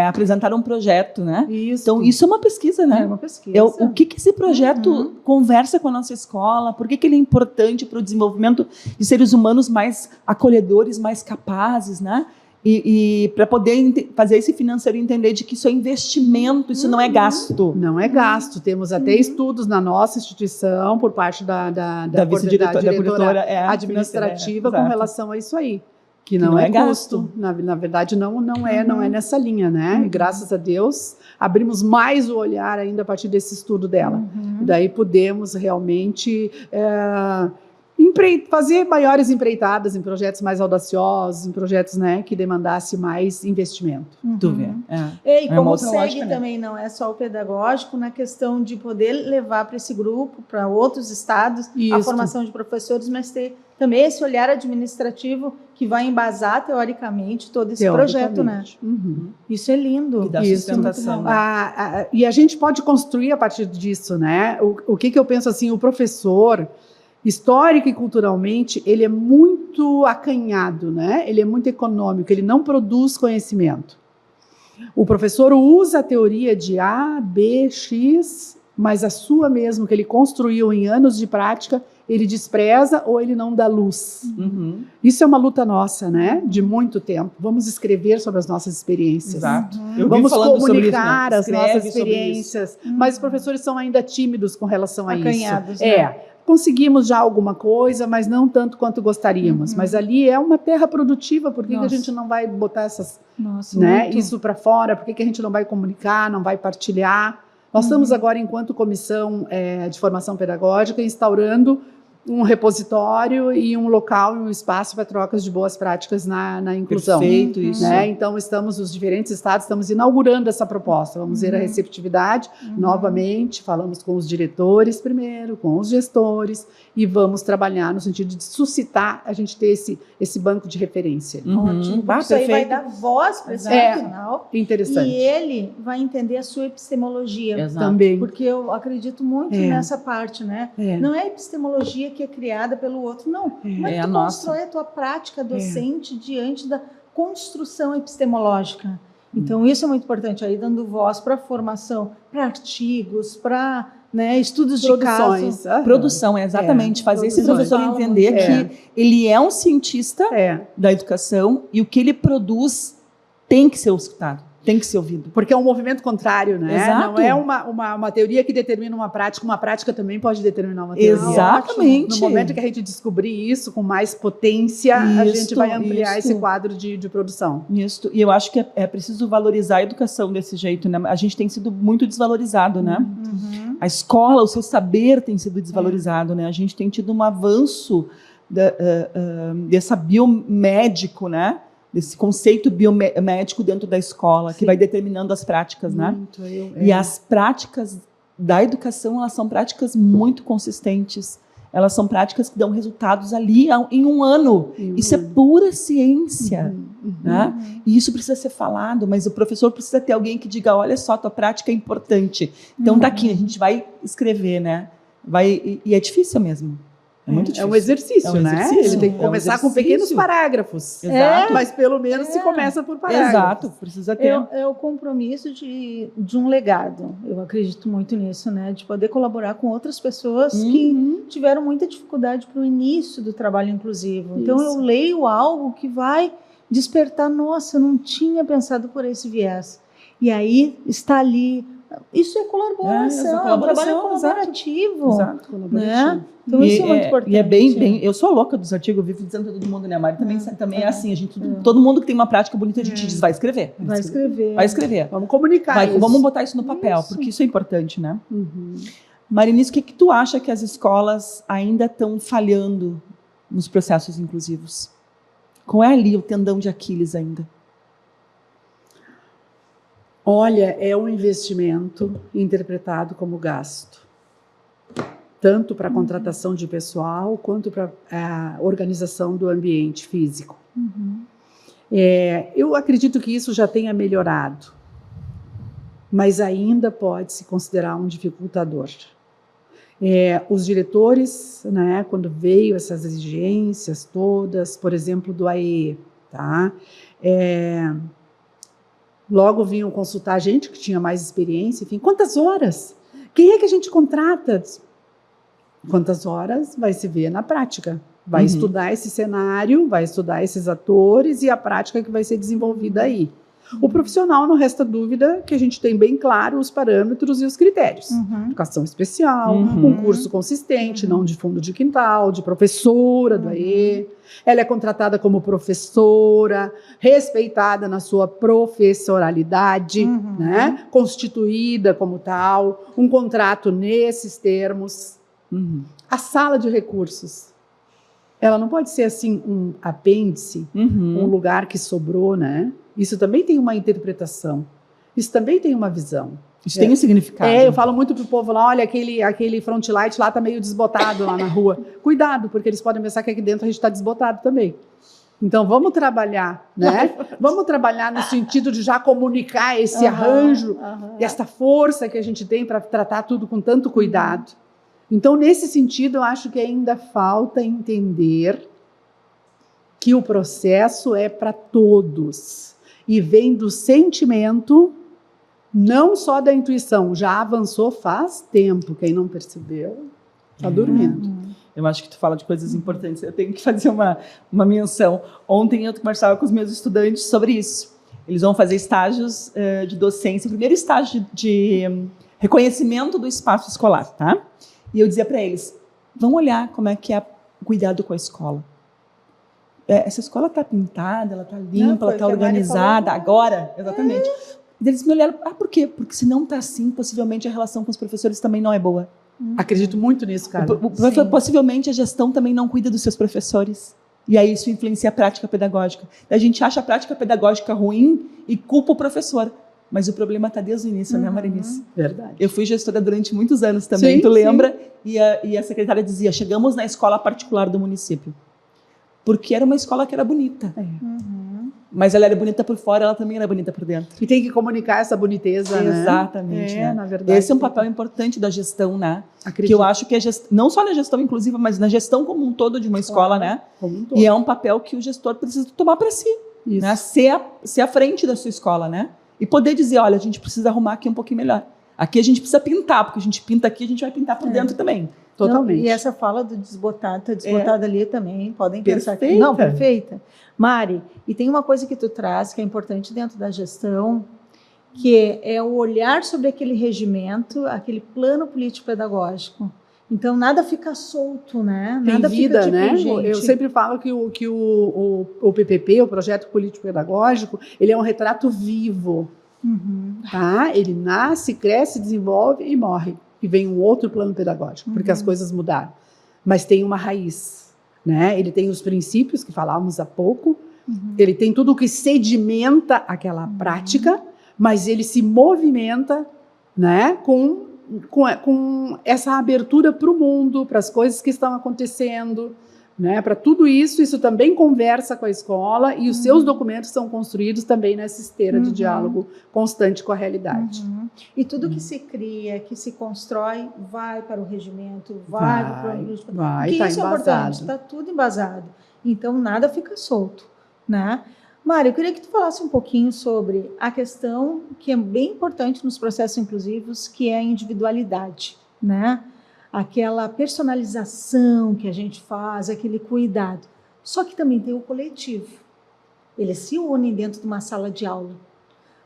apresentar um projeto, né? Isso. Então isso é uma pesquisa, né? É uma pesquisa. O que esse projeto conversa com a nossa escola? Por que ele é importante para o desenvolvimento de seres humanos mais acolhedores, mais capazes, né? E para poder fazer esse financeiro entender de que isso é investimento, isso não é gasto. Não é gasto. Temos até estudos na nossa instituição, por parte da diretora administrativa, com relação a isso aí. Que não é gasto. Na verdade, não é nessa linha, né? E graças a Deus, abrimos mais o olhar ainda a partir desse estudo dela. E daí podemos realmente fazer maiores empreitadas em projetos mais audaciosos, em projetos, né, que demandasse mais investimento. Tu vê. E como segue também, não é só o pedagógico, na questão de poder levar para esse grupo, para outros estados, a formação de professores, mas ter também esse olhar administrativo que vai embasar, teoricamente, todo esse projeto, né? Isso é lindo. E dá sustentação. E a gente pode construir a partir disso, né? O que eu penso assim, o professor, histórico e culturalmente, ele é muito acanhado, né? Ele é muito econômico, ele não produz conhecimento. O professor usa a teoria de A, B, X, mas a sua mesmo, que ele construiu em anos de prática, ele despreza ou ele não dá luz. Isso é uma luta nossa, né? De muito tempo. Vamos escrever sobre as nossas experiências. Exato. Vamos comunicar as nossas experiências. Mas os professores são ainda tímidos com relação a acanhados, isso. Né? Conseguimos já alguma coisa, mas não tanto quanto gostaríamos. Mas ali é uma terra produtiva, por que a gente não vai botar isso para fora? Por que a gente não vai comunicar, não vai partilhar? Nós estamos agora, enquanto comissão de formação pedagógica, instaurando um repositório e um local e um espaço para trocas de boas práticas na inclusão. Perfeito, isso. Né? Então, os diferentes estados, estamos inaugurando essa proposta. Vamos ver a receptividade novamente, falamos com os diretores primeiro, com os gestores, e vamos trabalhar no sentido de suscitar, a gente ter esse banco de referência. Ótimo, isso aí vai dar voz para esse profissional. Interessante. E ele vai entender a sua epistemologia. Também. Porque eu acredito muito nessa parte, né? Não é a epistemologia que é criada pelo outro, não. Mas tu constrói a tua prática docente diante da construção epistemológica. Então, isso é muito importante, aí dando voz para a formação, para artigos, para né? Estudos de caso. Produção, exatamente. Fazer esse produções. professor entender que ele é um cientista da educação e o que ele produz tem que ser escutado, tem que ser ouvido. Porque é um movimento contrário, né? Exato. Não é uma teoria que determina uma prática também pode determinar uma teoria. Exatamente. No momento que a gente descobrir isso com mais potência, a gente vai ampliar esse quadro de produção. Isso. E eu acho que é preciso valorizar a educação desse jeito, né? A gente tem sido muito desvalorizado, né? Uhum. A escola, o seu saber tem sido desvalorizado, né? A gente tem tido um avanço dessa biomédico, né? Desse conceito biomédico dentro da escola, que vai determinando as práticas, né? E as práticas da educação, elas são práticas muito consistentes. Elas são práticas que dão resultados ali em um ano. Isso é pura ciência, né? E isso precisa ser falado, mas o professor precisa ter alguém que diga, olha só, tua prática é importante. Então, daqui a gente vai escrever, né? E é difícil mesmo. É muito difícil. É um exercício, né? Ele tem que começar com pequenos parágrafos. Exato. Mas pelo menos se começa por parágrafos. Exato, precisa ter. É o compromisso de um legado. Eu acredito muito nisso, né? De poder colaborar com outras pessoas que tiveram muita dificuldade para o início do trabalho inclusivo. Então, eu leio algo que vai despertar, nossa, eu não tinha pensado por esse viés. E aí está ali. Isso é colaboração, é um trabalho colaborativo. Exato, colaborativo. Né? Então, isso é muito importante. E é bem. Eu sou louca dos artigos, eu vivo dizendo para todo mundo, né, Mari? Também é assim, todo mundo que tem uma prática bonita, a gente diz, vai escrever. Vai escrever. Vai escrever. Vamos comunicar isso. Vamos botar isso no papel, porque isso é importante, né? Marinice, o que tu acha que as escolas ainda estão falhando nos processos inclusivos? Qual é ali o tendão de Aquiles ainda? Olha, é um investimento interpretado como gasto, tanto para a contratação de pessoal, quanto para a organização do ambiente físico. Eu acredito que isso já tenha melhorado, mas ainda pode se considerar um dificultador. Os diretores, né, quando veio essas exigências todas, por exemplo, do AE, tá? Logo vinham consultar a gente, que tinha mais experiência, enfim, quantas horas? Quem é que a gente contrata? Quantas horas vai se ver na prática? Vai estudar esse cenário, vai estudar esses atores e a prática que vai ser desenvolvida aí. O profissional, não resta dúvida que a gente tem bem claro os parâmetros e os critérios. Educação especial, um curso consistente, não de fundo de quintal, de professora do AE. Ela é contratada como professora, respeitada na sua professoralidade, né? Constituída como tal, um contrato nesses termos. A sala de recursos, ela não pode ser assim um apêndice, um lugar que sobrou, né? Isso também tem uma interpretação, isso também tem uma visão. Isso tem um significado. Eu falo muito pro povo lá, olha, aquele front light lá tá meio desbotado lá na rua. Cuidado, porque eles podem pensar que aqui dentro a gente está desbotado também. Então, vamos trabalhar, né? Vamos trabalhar no sentido de já comunicar esse arranjo, essa força que a gente tem para tratar tudo com tanto cuidado. Então, nesse sentido, eu acho que ainda falta entender que o processo é para todos e vem do sentimento, não só da intuição. Já avançou faz tempo, quem não percebeu está dormindo. Eu acho que tu fala de coisas importantes. Eu tenho que fazer uma menção. Ontem eu conversava com os meus estudantes sobre isso. Eles vão fazer estágios de docência, primeiro estágio de reconhecimento do espaço escolar, tá? E eu dizia para eles, vão olhar como é que é o cuidado com a escola. Essa escola está pintada, ela está limpa, ela está organizada, agora, exatamente. E eles me olharam, por quê? Porque se não está assim, possivelmente a relação com os professores também não é boa. Acredito muito nisso, cara. Possivelmente a gestão também não cuida dos seus professores. E aí isso influencia a prática pedagógica. A gente acha a prática pedagógica ruim e culpa o professor. Mas o problema está desde o início, né, Marinice? Verdade. Eu fui gestora durante muitos anos também, tu lembra? E a secretária dizia, chegamos na escola particular do município. Porque era uma escola que era bonita. Mas ela era bonita por fora, ela também era bonita por dentro. E tem que comunicar essa boniteza, né? Exatamente. Né? Na verdade. Esse é um papel importante da gestão, né? Acredito. Que eu acho que não só na gestão inclusiva, mas na gestão como um todo de uma escola, né? Como um todo. E é um papel que o gestor precisa tomar para si. Isso. Né? Ser à frente da sua escola, né? E poder dizer, olha, a gente precisa arrumar aqui um pouquinho melhor. Aqui a gente precisa pintar, porque a gente pinta aqui, a gente vai pintar por dentro também. Totalmente. Não, e essa fala do desbotado, tá desbotada ali também, podem pensar que... Perfeita. Não, perfeita. Mari, e tem uma coisa que tu traz que é importante dentro da gestão, que é o olhar sobre aquele regimento, aquele plano político-pedagógico. Então, nada fica solto, né? Tem Nada vida, fica né? gente. Eu sempre falo que o PPP, o Projeto Político Pedagógico, ele é um retrato vivo, tá? Ele nasce, cresce, desenvolve e morre. E vem um outro plano pedagógico, porque as coisas mudaram. Mas tem uma raiz, né? Ele tem os princípios que falávamos há pouco, ele tem tudo o que sedimenta aquela prática, mas ele se movimenta, né, com essa abertura para o mundo, para as coisas que estão acontecendo, né, para tudo isso. Isso também conversa com a escola e os seus documentos são construídos também nessa esteira de diálogo constante com a realidade. E tudo que se cria, que se constrói, vai para o regimento, vai para o plano político. Vai, Porque tá isso embasado. é importante, está tudo embasado. Então, nada fica solto, né? Mário, eu queria que tu falasse um pouquinho sobre a questão que é bem importante nos processos inclusivos, que é a individualidade, né? Aquela personalização que a gente faz, aquele cuidado. Só que também tem o coletivo. Eles se unem dentro de uma sala de aula.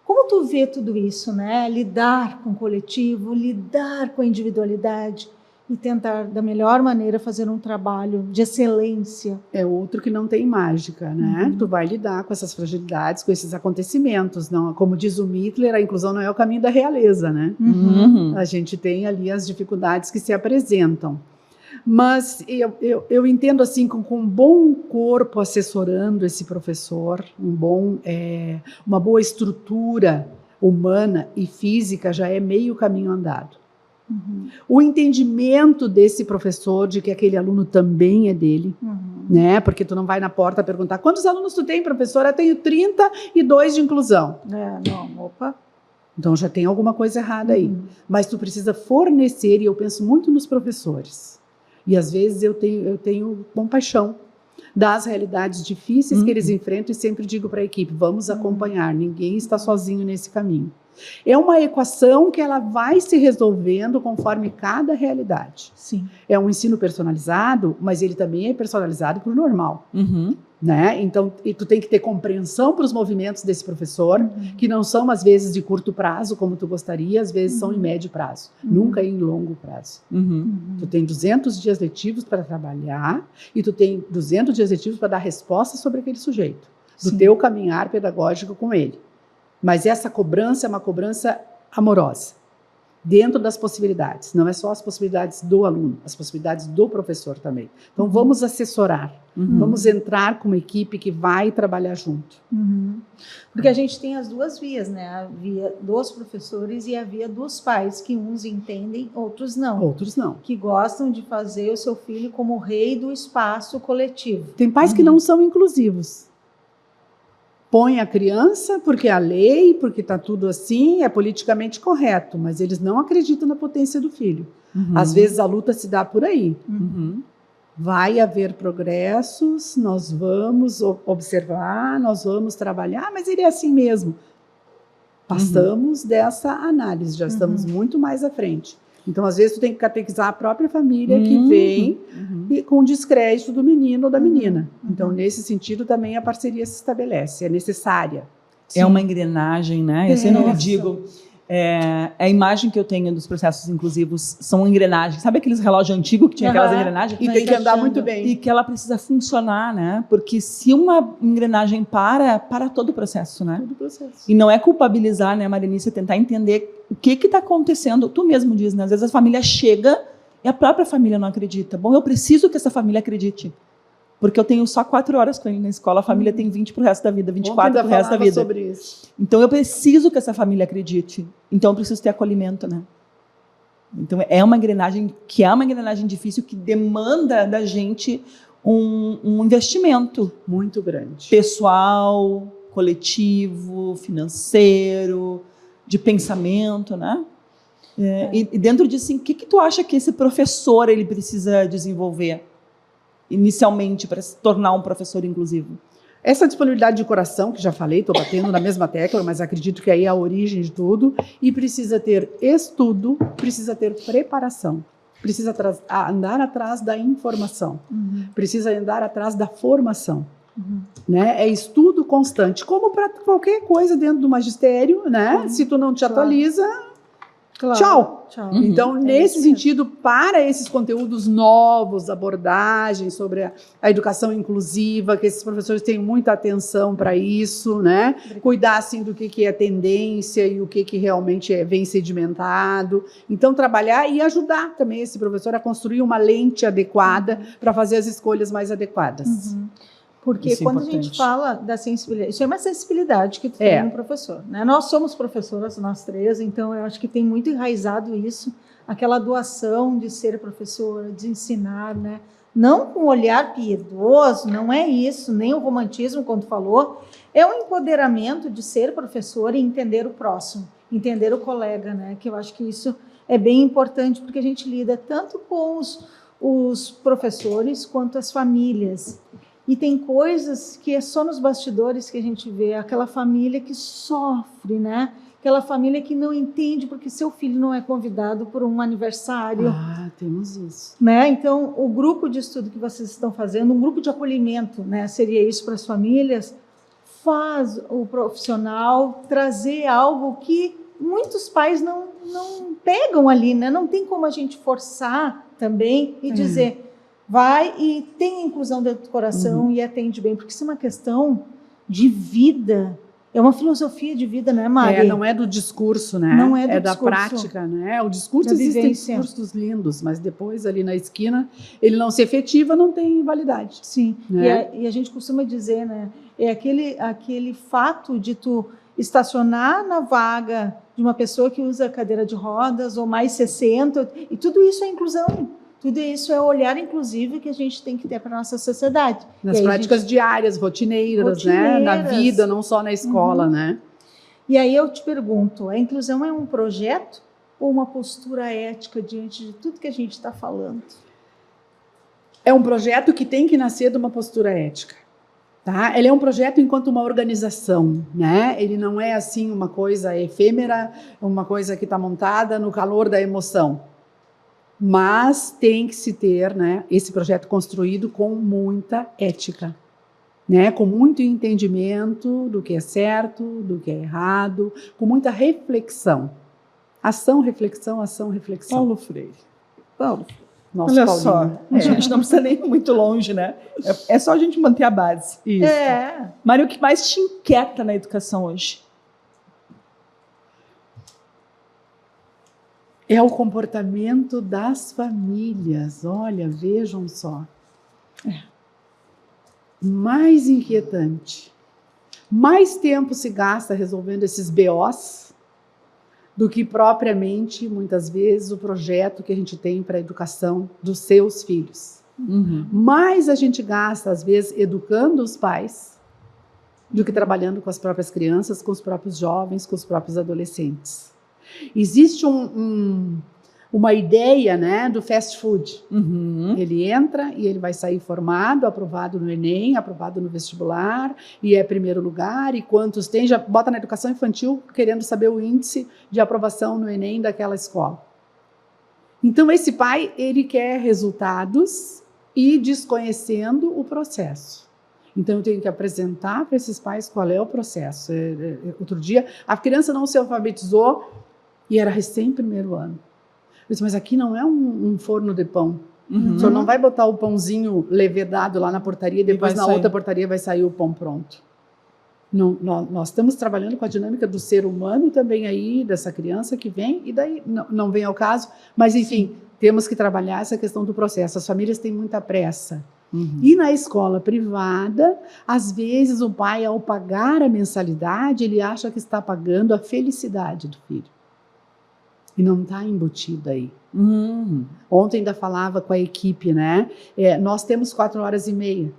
Como tu vê tudo isso, né? Lidar com o coletivo, lidar com a individualidade e tentar, da melhor maneira, fazer um trabalho de excelência. É outro que não tem mágica, né? Tu vai lidar com essas fragilidades, com esses acontecimentos. Não, como diz o Mittler, a inclusão não é o caminho da realeza, né? A gente tem ali as dificuldades que se apresentam. Mas eu entendo assim, com um bom corpo assessorando esse professor, uma boa estrutura humana e física já é meio caminho andado. O entendimento desse professor de que aquele aluno também é dele, né? Porque tu não vai na porta perguntar: quantos alunos tu tem, professora? Eu tenho 32 de inclusão. Então já tem alguma coisa errada aí. Mas tu precisa fornecer, e eu penso muito nos professores. E às vezes eu tenho compaixão das realidades difíceis que eles enfrentam e sempre digo para a equipe: vamos acompanhar, ninguém está sozinho nesse caminho. É uma equação que ela vai se resolvendo conforme cada realidade. Sim. É um ensino personalizado, mas ele também é personalizado para o normal. Né? Então, tu tem que ter compreensão para os movimentos desse professor, que não são, às vezes, de curto prazo, como tu gostaria, às vezes são em médio prazo, nunca em longo prazo. Tu tem 200 dias letivos para trabalhar e tu tem 200 dias letivos para dar resposta sobre aquele sujeito, do teu caminhar pedagógico com ele. Mas essa cobrança é uma cobrança amorosa, dentro das possibilidades. Não é só as possibilidades do aluno, as possibilidades do professor também. Então, vamos assessorar, vamos entrar com uma equipe que vai trabalhar junto. Porque a gente tem as duas vias, né? A via dos professores e a via dos pais, que uns entendem, outros não. Outros não. Que gostam de fazer o seu filho como o rei do espaço coletivo. Tem pais que não são inclusivos. Põe a criança porque é a lei, porque está tudo assim, é politicamente correto, mas eles não acreditam na potência do filho. Às vezes a luta se dá por aí. Vai haver progressos, nós vamos observar, nós vamos trabalhar, mas ele é assim mesmo. Passamos dessa análise, já estamos muito mais à frente. Então, às vezes, tu tem que catequizar a própria família que vem com descrédito do menino ou da menina. Então, nesse sentido, também a parceria se estabelece, é necessária. É uma engrenagem, né? Eu sempre digo, a imagem que eu tenho dos processos inclusivos são engrenagens. Sabe aqueles relógios antigos que tinha aquelas engrenagens? E tem que andar muito bem. E que ela precisa funcionar, né? Porque se uma engrenagem para todo o processo, né? Todo o processo. E não é culpabilizar, né, Marinice? Tentar entender o que está acontecendo. Tu mesmo diz, né? Às vezes a família chega e a própria família não acredita. Bom, eu preciso que essa família acredite. Porque eu tenho só 4 horas com ele na escola, a família tem 20 para o resto da vida, 24 para o resto da vida. Sobre isso. Então eu preciso que essa família acredite. Então eu preciso ter acolhimento, né? Então é uma engrenagem difícil que demanda da gente um investimento muito grande. Pessoal, coletivo, financeiro, de pensamento, né? E dentro disso, assim, o que tu acha que esse professor ele precisa desenvolver inicialmente para se tornar um professor inclusivo? essa disponibilidade de coração, que já falei, estou batendo na mesma tecla, mas acredito que aí é a origem de tudo, e precisa ter estudo, precisa ter preparação, precisa andar atrás da informação, precisa andar atrás da formação. Né? É estudo constante, como para qualquer coisa dentro do magistério, né? Se tu não te atualiza, tchau. Então, nesse sentido, para esses conteúdos novos, abordagens sobre a educação inclusiva, que esses professores tenham muita atenção para isso, né? Cuidar assim do que é tendência e o que realmente vem sedimentado. Então, trabalhar e ajudar também esse professor a construir uma lente adequada para fazer as escolhas mais adequadas. Porque Isso é quando importante. a gente fala da sensibilidade, isso é uma sensibilidade que tu tem no professor, né? Nós somos professoras, nós três, então eu acho que tem muito enraizado isso, aquela doação de ser professora, de ensinar, né? Não com um olhar piedoso, não é isso, nem o romantismo, como tu falou, é o empoderamento de ser professor e entender o próximo, entender o colega, né? Que eu acho que isso é bem importante, porque a gente lida tanto com os professores quanto as famílias. E tem coisas que é só nos bastidores que a gente vê, aquela família que sofre, né? Aquela família que não entende porque seu filho não é convidado por um aniversário. Ah, temos isso. Né? Então, o grupo de estudo que vocês estão fazendo, um grupo de acolhimento, né? Seria isso para as famílias, faz o profissional trazer algo que muitos pais não pegam ali, né? Não tem como a gente forçar também e dizer... Vai e tem a inclusão dentro do coração e atende bem, porque isso é uma questão de vida, é uma filosofia de vida, né, Mari? Não é do discurso, né? Não é do da discurso, prática, né? O discurso, da existem vivência. discursos lindos, mas depois ali na esquina, ele não se efetiva, não tem validade. Sim, né? e a gente costuma dizer, né, é aquele fato de tu estacionar na vaga de uma pessoa que usa cadeira de rodas ou mais 60, e tudo isso é inclusão. Tudo isso é o olhar inclusivo que a gente tem que ter para a nossa sociedade. Nas práticas diárias, rotineiras, né? Na vida, não só na escola, né? E aí eu te pergunto, a inclusão é um projeto ou uma postura ética diante de tudo que a gente está falando? É um projeto que tem que nascer de uma postura ética. Tá? Ele é um projeto enquanto uma organização, né? Ele não é assim uma coisa efêmera, uma coisa que está montada no calor da emoção. Mas tem que se ter, né, esse projeto construído com muita ética, né, com muito entendimento do que é certo, do que é errado, com muita reflexão. Ação, reflexão, ação, reflexão. Paulo Freire. Nosso Olha Paulinho. só, a gente não precisa nem ir muito longe, né? É só a gente manter a base. Isso. Mário, o que mais te inquieta na educação hoje? É o comportamento das famílias. Olha, vejam só. Mais inquietante. Mais tempo se gasta resolvendo esses BOs do que propriamente, muitas vezes, o projeto que a gente tem para a educação dos seus filhos. Mais a gente gasta, às vezes, educando os pais do que trabalhando com as próprias crianças, com os próprios jovens, com os próprios adolescentes. Existe uma ideia, né, do fast food. Ele entra e ele vai sair formado, aprovado no Enem, aprovado no vestibular, e é primeiro lugar, e quantos tem, já bota na educação infantil querendo saber o índice de aprovação no Enem daquela escola. Então esse pai, ele quer resultados e desconhecendo o processo. Então eu tenho que apresentar para esses pais qual é o processo. Outro dia, a criança não se alfabetizou e era recém primeiro ano. Eu disse, mas aqui não é um forno de pão. O senhor não vai botar o pãozinho levedado lá na portaria e depois na outra portaria vai sair o pão pronto. Não, nós estamos trabalhando com a dinâmica do ser humano também aí, dessa criança que vem, e daí não vem ao caso, mas enfim, temos que trabalhar essa questão do processo. As famílias têm muita pressa. E na escola privada, às vezes o pai, ao pagar a mensalidade, ele acha que está pagando a felicidade do filho. E não está embutido aí. Ontem ainda falava com a equipe, né? Nós temos 4h30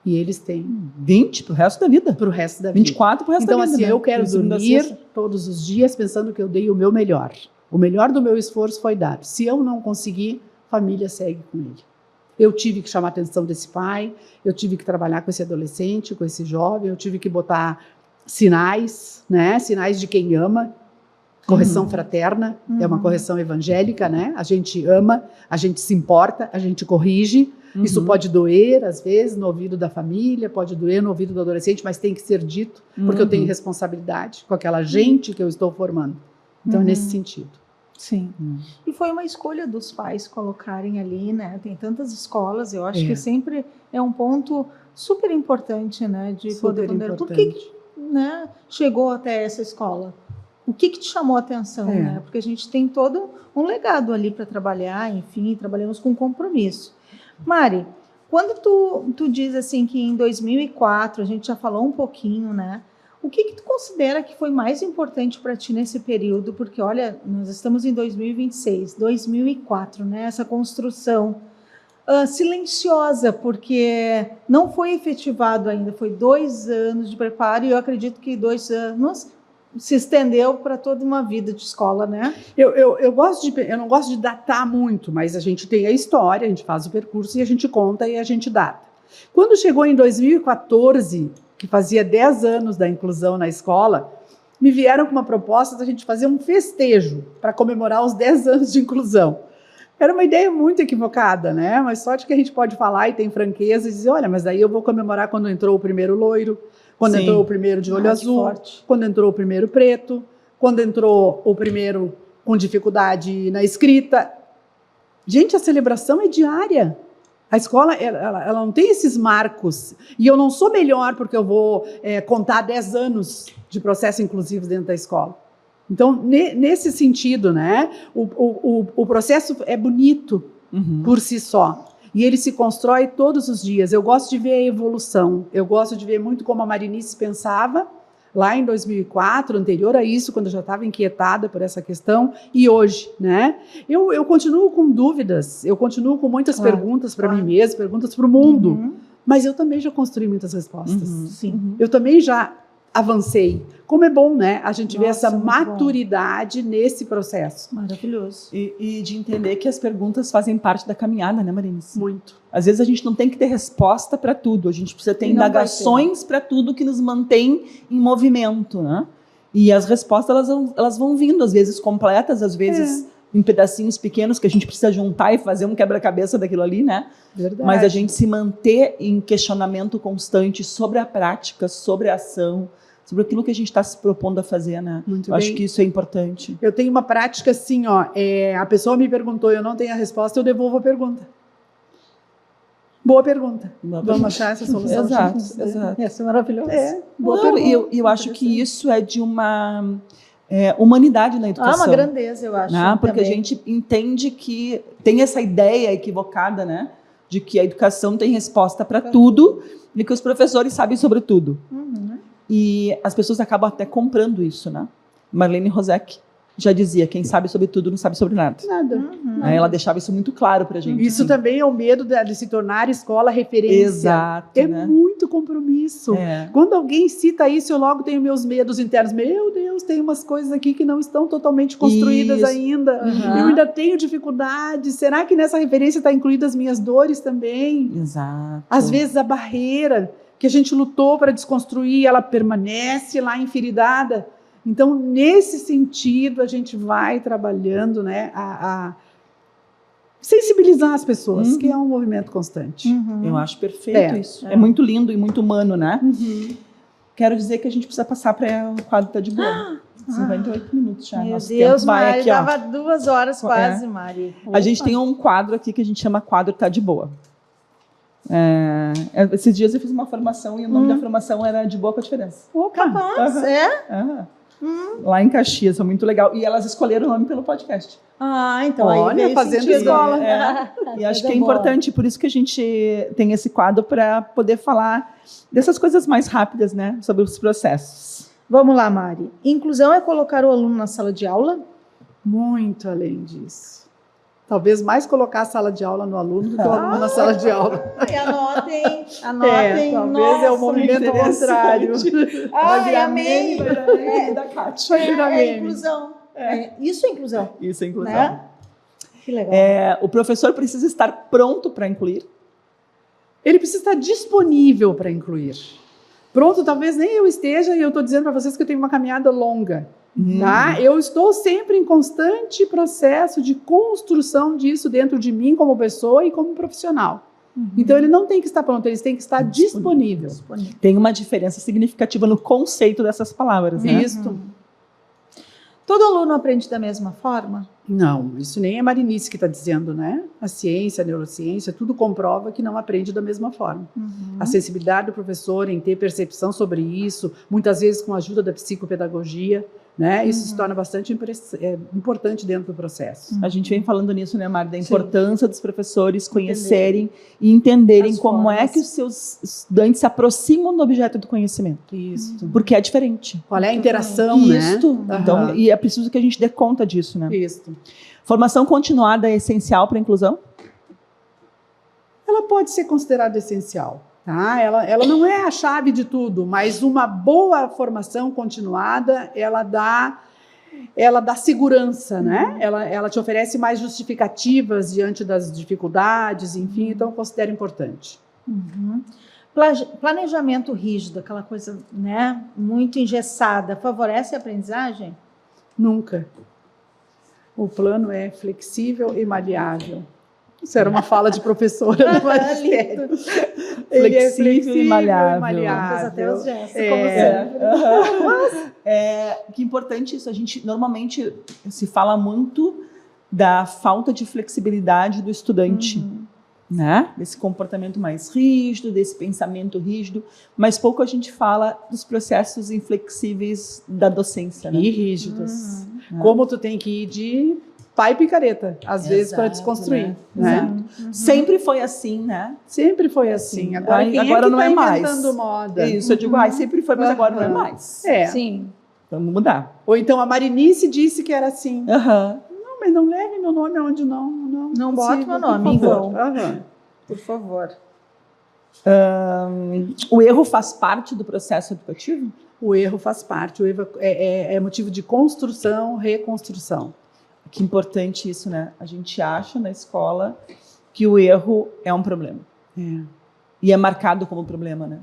e eles têm 20 para o resto da vida. Para o resto da vida. 24 para o resto da vida. Então, assim, eu quero dormir todos os dias pensando que eu dei o meu melhor. O melhor do meu esforço foi dado. Se eu não conseguir, a família segue com ele. Eu tive que chamar a atenção desse pai, eu tive que trabalhar com esse adolescente, com esse jovem, eu tive que botar sinais, né? Sinais de quem ama. Correção fraterna, é uma correção evangélica, né? A gente ama, a gente se importa, a gente corrige. Isso pode doer, às vezes, no ouvido da família, pode doer no ouvido do adolescente, mas tem que ser dito, porque eu tenho responsabilidade com aquela gente que eu estou formando. Então, é nesse sentido. Sim. E foi uma escolha dos pais colocarem ali, né? Tem tantas escolas, eu acho que sempre é um ponto super importante, né? De Super poder ponderar. Por importante. que, né, chegou até essa escola? O que te chamou a atenção, né? Porque a gente tem todo um legado ali para trabalhar, enfim, trabalhamos com compromisso. Mari, quando tu diz assim que em 2004, a gente já falou um pouquinho, né? O que tu considera que foi mais importante para ti nesse período? Porque, olha, nós estamos em 2026, 2004, né? Essa construção silenciosa, porque não foi efetivado ainda, foi 2 anos de preparo e eu acredito que 2 anos se estendeu para toda uma vida de escola, né? Eu não gosto de datar muito, mas a gente tem a história, a gente faz o percurso e a gente conta e a gente data. Quando chegou em 2014, que fazia 10 anos da inclusão na escola, me vieram com uma proposta da gente fazer um festejo para comemorar os 10 anos de inclusão. Era uma ideia muito equivocada, né? Mas sorte que a gente pode falar e tem franqueza e dizer, olha, mas daí eu vou comemorar quando entrou o primeiro loiro, quando entrou o primeiro de olho azul, quando entrou o primeiro preto, quando entrou o primeiro com dificuldade na escrita. Gente, a celebração é diária. A escola, ela não tem esses marcos. E eu não sou melhor porque eu vou contar 10 anos de processo inclusivo dentro da escola. Então, nesse sentido, né, o processo é bonito por si só. E ele se constrói todos os dias. Eu gosto de ver a evolução. Eu gosto de ver muito como a Marinice pensava lá em 2004, anterior a isso, quando eu já estava inquietada por essa questão, e hoje, né? Eu continuo com dúvidas, eu continuo com muitas perguntas para mim mesma, perguntas para o mundo, mas eu também já construí muitas respostas. Sim. Eu também já avancei. Como é bom, né? A gente vê essa maturidade nesse processo. Maravilhoso. E de entender que as perguntas fazem parte da caminhada, né, Marinice? Muito. Às vezes a gente não tem que ter resposta para tudo, a gente precisa ter indagações para tudo que nos mantém em movimento, né? E as respostas, elas vão vindo, às vezes completas, às vezes em pedacinhos pequenos que a gente precisa juntar e fazer um quebra-cabeça daquilo ali, né? Verdade. Mas a gente se manter em questionamento constante sobre a prática, sobre a ação, sobre aquilo que a gente está se propondo a fazer, né? Muito Eu bem. acho que isso é importante. Eu tenho uma prática assim, ó, a pessoa me perguntou, eu não tenho a resposta, eu devolvo a pergunta. Boa pergunta. Vamos achar essa solução. Exato, juntos, né? exato. Essa é maravilhosa. Boa Não, pergunta. eu acho que isso é de uma humanidade na educação. Uma grandeza, eu acho. Né? Porque também. a gente entende que tem essa ideia equivocada, né? De que a educação tem resposta para tudo e que os professores sabem sobre tudo. E as pessoas acabam até comprando isso, né? Marlene Rosek já dizia, quem sabe sobre tudo não sabe sobre nada. Nada. Ela deixava isso muito claro pra gente. Isso também é o medo de se tornar escola referência. Exato, É né? muito compromisso. Quando alguém cita isso, eu logo tenho meus medos internos. Meu Deus, tem umas coisas aqui que não estão totalmente construídas ainda. Eu ainda tenho dificuldade. Será que nessa referência está incluída as minhas dores também? Exato. Às vezes a barreira que a gente lutou para desconstruir, ela permanece lá enferidada. Então, nesse sentido, a gente vai trabalhando, né, a sensibilizar as pessoas, que é um movimento constante. Eu acho perfeito isso. É muito lindo e muito humano, né? Quero dizer que a gente precisa passar para o quadro Tá de Boa. 58 minutos já. Meu Nosso Deus, tempo vai Mari, aqui, ó. dava 2 horas quase, Mari. A gente tem um quadro aqui que a gente chama quadro Tá de Boa. Esses dias eu fiz uma formação e o nome da formação era De Boa com a Diferença. Capaz, Lá em Caxias, foi muito legal. E elas escolheram o nome pelo podcast. Então Olha, aí veio fazendo sentido. escola. E acho que é importante, por isso que a gente tem esse quadro para poder falar dessas coisas mais rápidas, né? Sobre os processos. Vamos lá, Mari. Inclusão é colocar o aluno na sala de aula? Muito além disso. Talvez mais colocar a sala de aula no aluno do que o aluno na sala de aula. Anotem. Talvez é o movimento contrário. Amém. Da Kátia. É inclusão. Isso é inclusão. Isso é inclusão. Né? Que legal. O professor precisa estar pronto para incluir? Ele precisa estar disponível para incluir. Pronto, talvez nem eu esteja, e eu estou dizendo para vocês que eu tenho uma caminhada longa. Tá? Eu estou sempre em constante processo de construção disso dentro de mim como pessoa e como profissional. Então, ele não tem que estar pronto, ele tem que estar disponível. Tem uma diferença significativa no conceito dessas palavras, né? Isso. Todo aluno aprende da mesma forma? Não, isso nem é Marinice que está dizendo, né? A ciência, a neurociência, tudo comprova que não aprende da mesma forma. A sensibilidade do professor em ter percepção sobre isso, muitas vezes com a ajuda da psicopedagogia, né? Isso se torna bastante importante dentro do processo. A gente vem falando nisso, né, Mari, da importância dos professores conhecerem e entenderem como é que os seus estudantes se aproximam do objeto do conhecimento. Isso. Porque é diferente. Qual é a interação, né? Então, e é preciso que a gente dê conta disso, né? Isso. Formação continuada é essencial para a inclusão? Ela pode ser considerada essencial. Tá? Ela não é a chave de tudo, mas uma boa formação continuada, ela dá segurança, né? Ela te oferece mais justificativas diante das dificuldades, enfim, então eu considero importante. Planejamento rígido, aquela coisa, né, muito engessada, favorece a aprendizagem? Nunca. O plano é flexível e maleável. Isso era uma fala de professora do magistério. Flexível e maleável. Fez até os gestos, como sempre. Que importante isso. A gente normalmente se fala muito da falta de flexibilidade do estudante, né? Desse comportamento mais rígido, desse pensamento rígido, mas pouco a gente fala dos processos inflexíveis da docência, né? E rígidos. Como tu tem que ir de pai picareta, às vezes, para desconstruir. Né? Sempre foi assim, né? Sempre foi assim. Agora, quem agora é que não tá é mais. inventando moda? Isso, eu digo, sempre foi, mas agora não é mais. Sim. Vamos mudar. Ou então a Marinice disse que era assim. Não, mas não leve meu nome aonde não bota meu nome em vão. Por favor. O erro faz parte do processo educativo? O erro faz parte. O erro é motivo de construção, reconstrução. Que importante isso, né? A gente acha na escola que o erro é um problema. E é marcado como problema, né?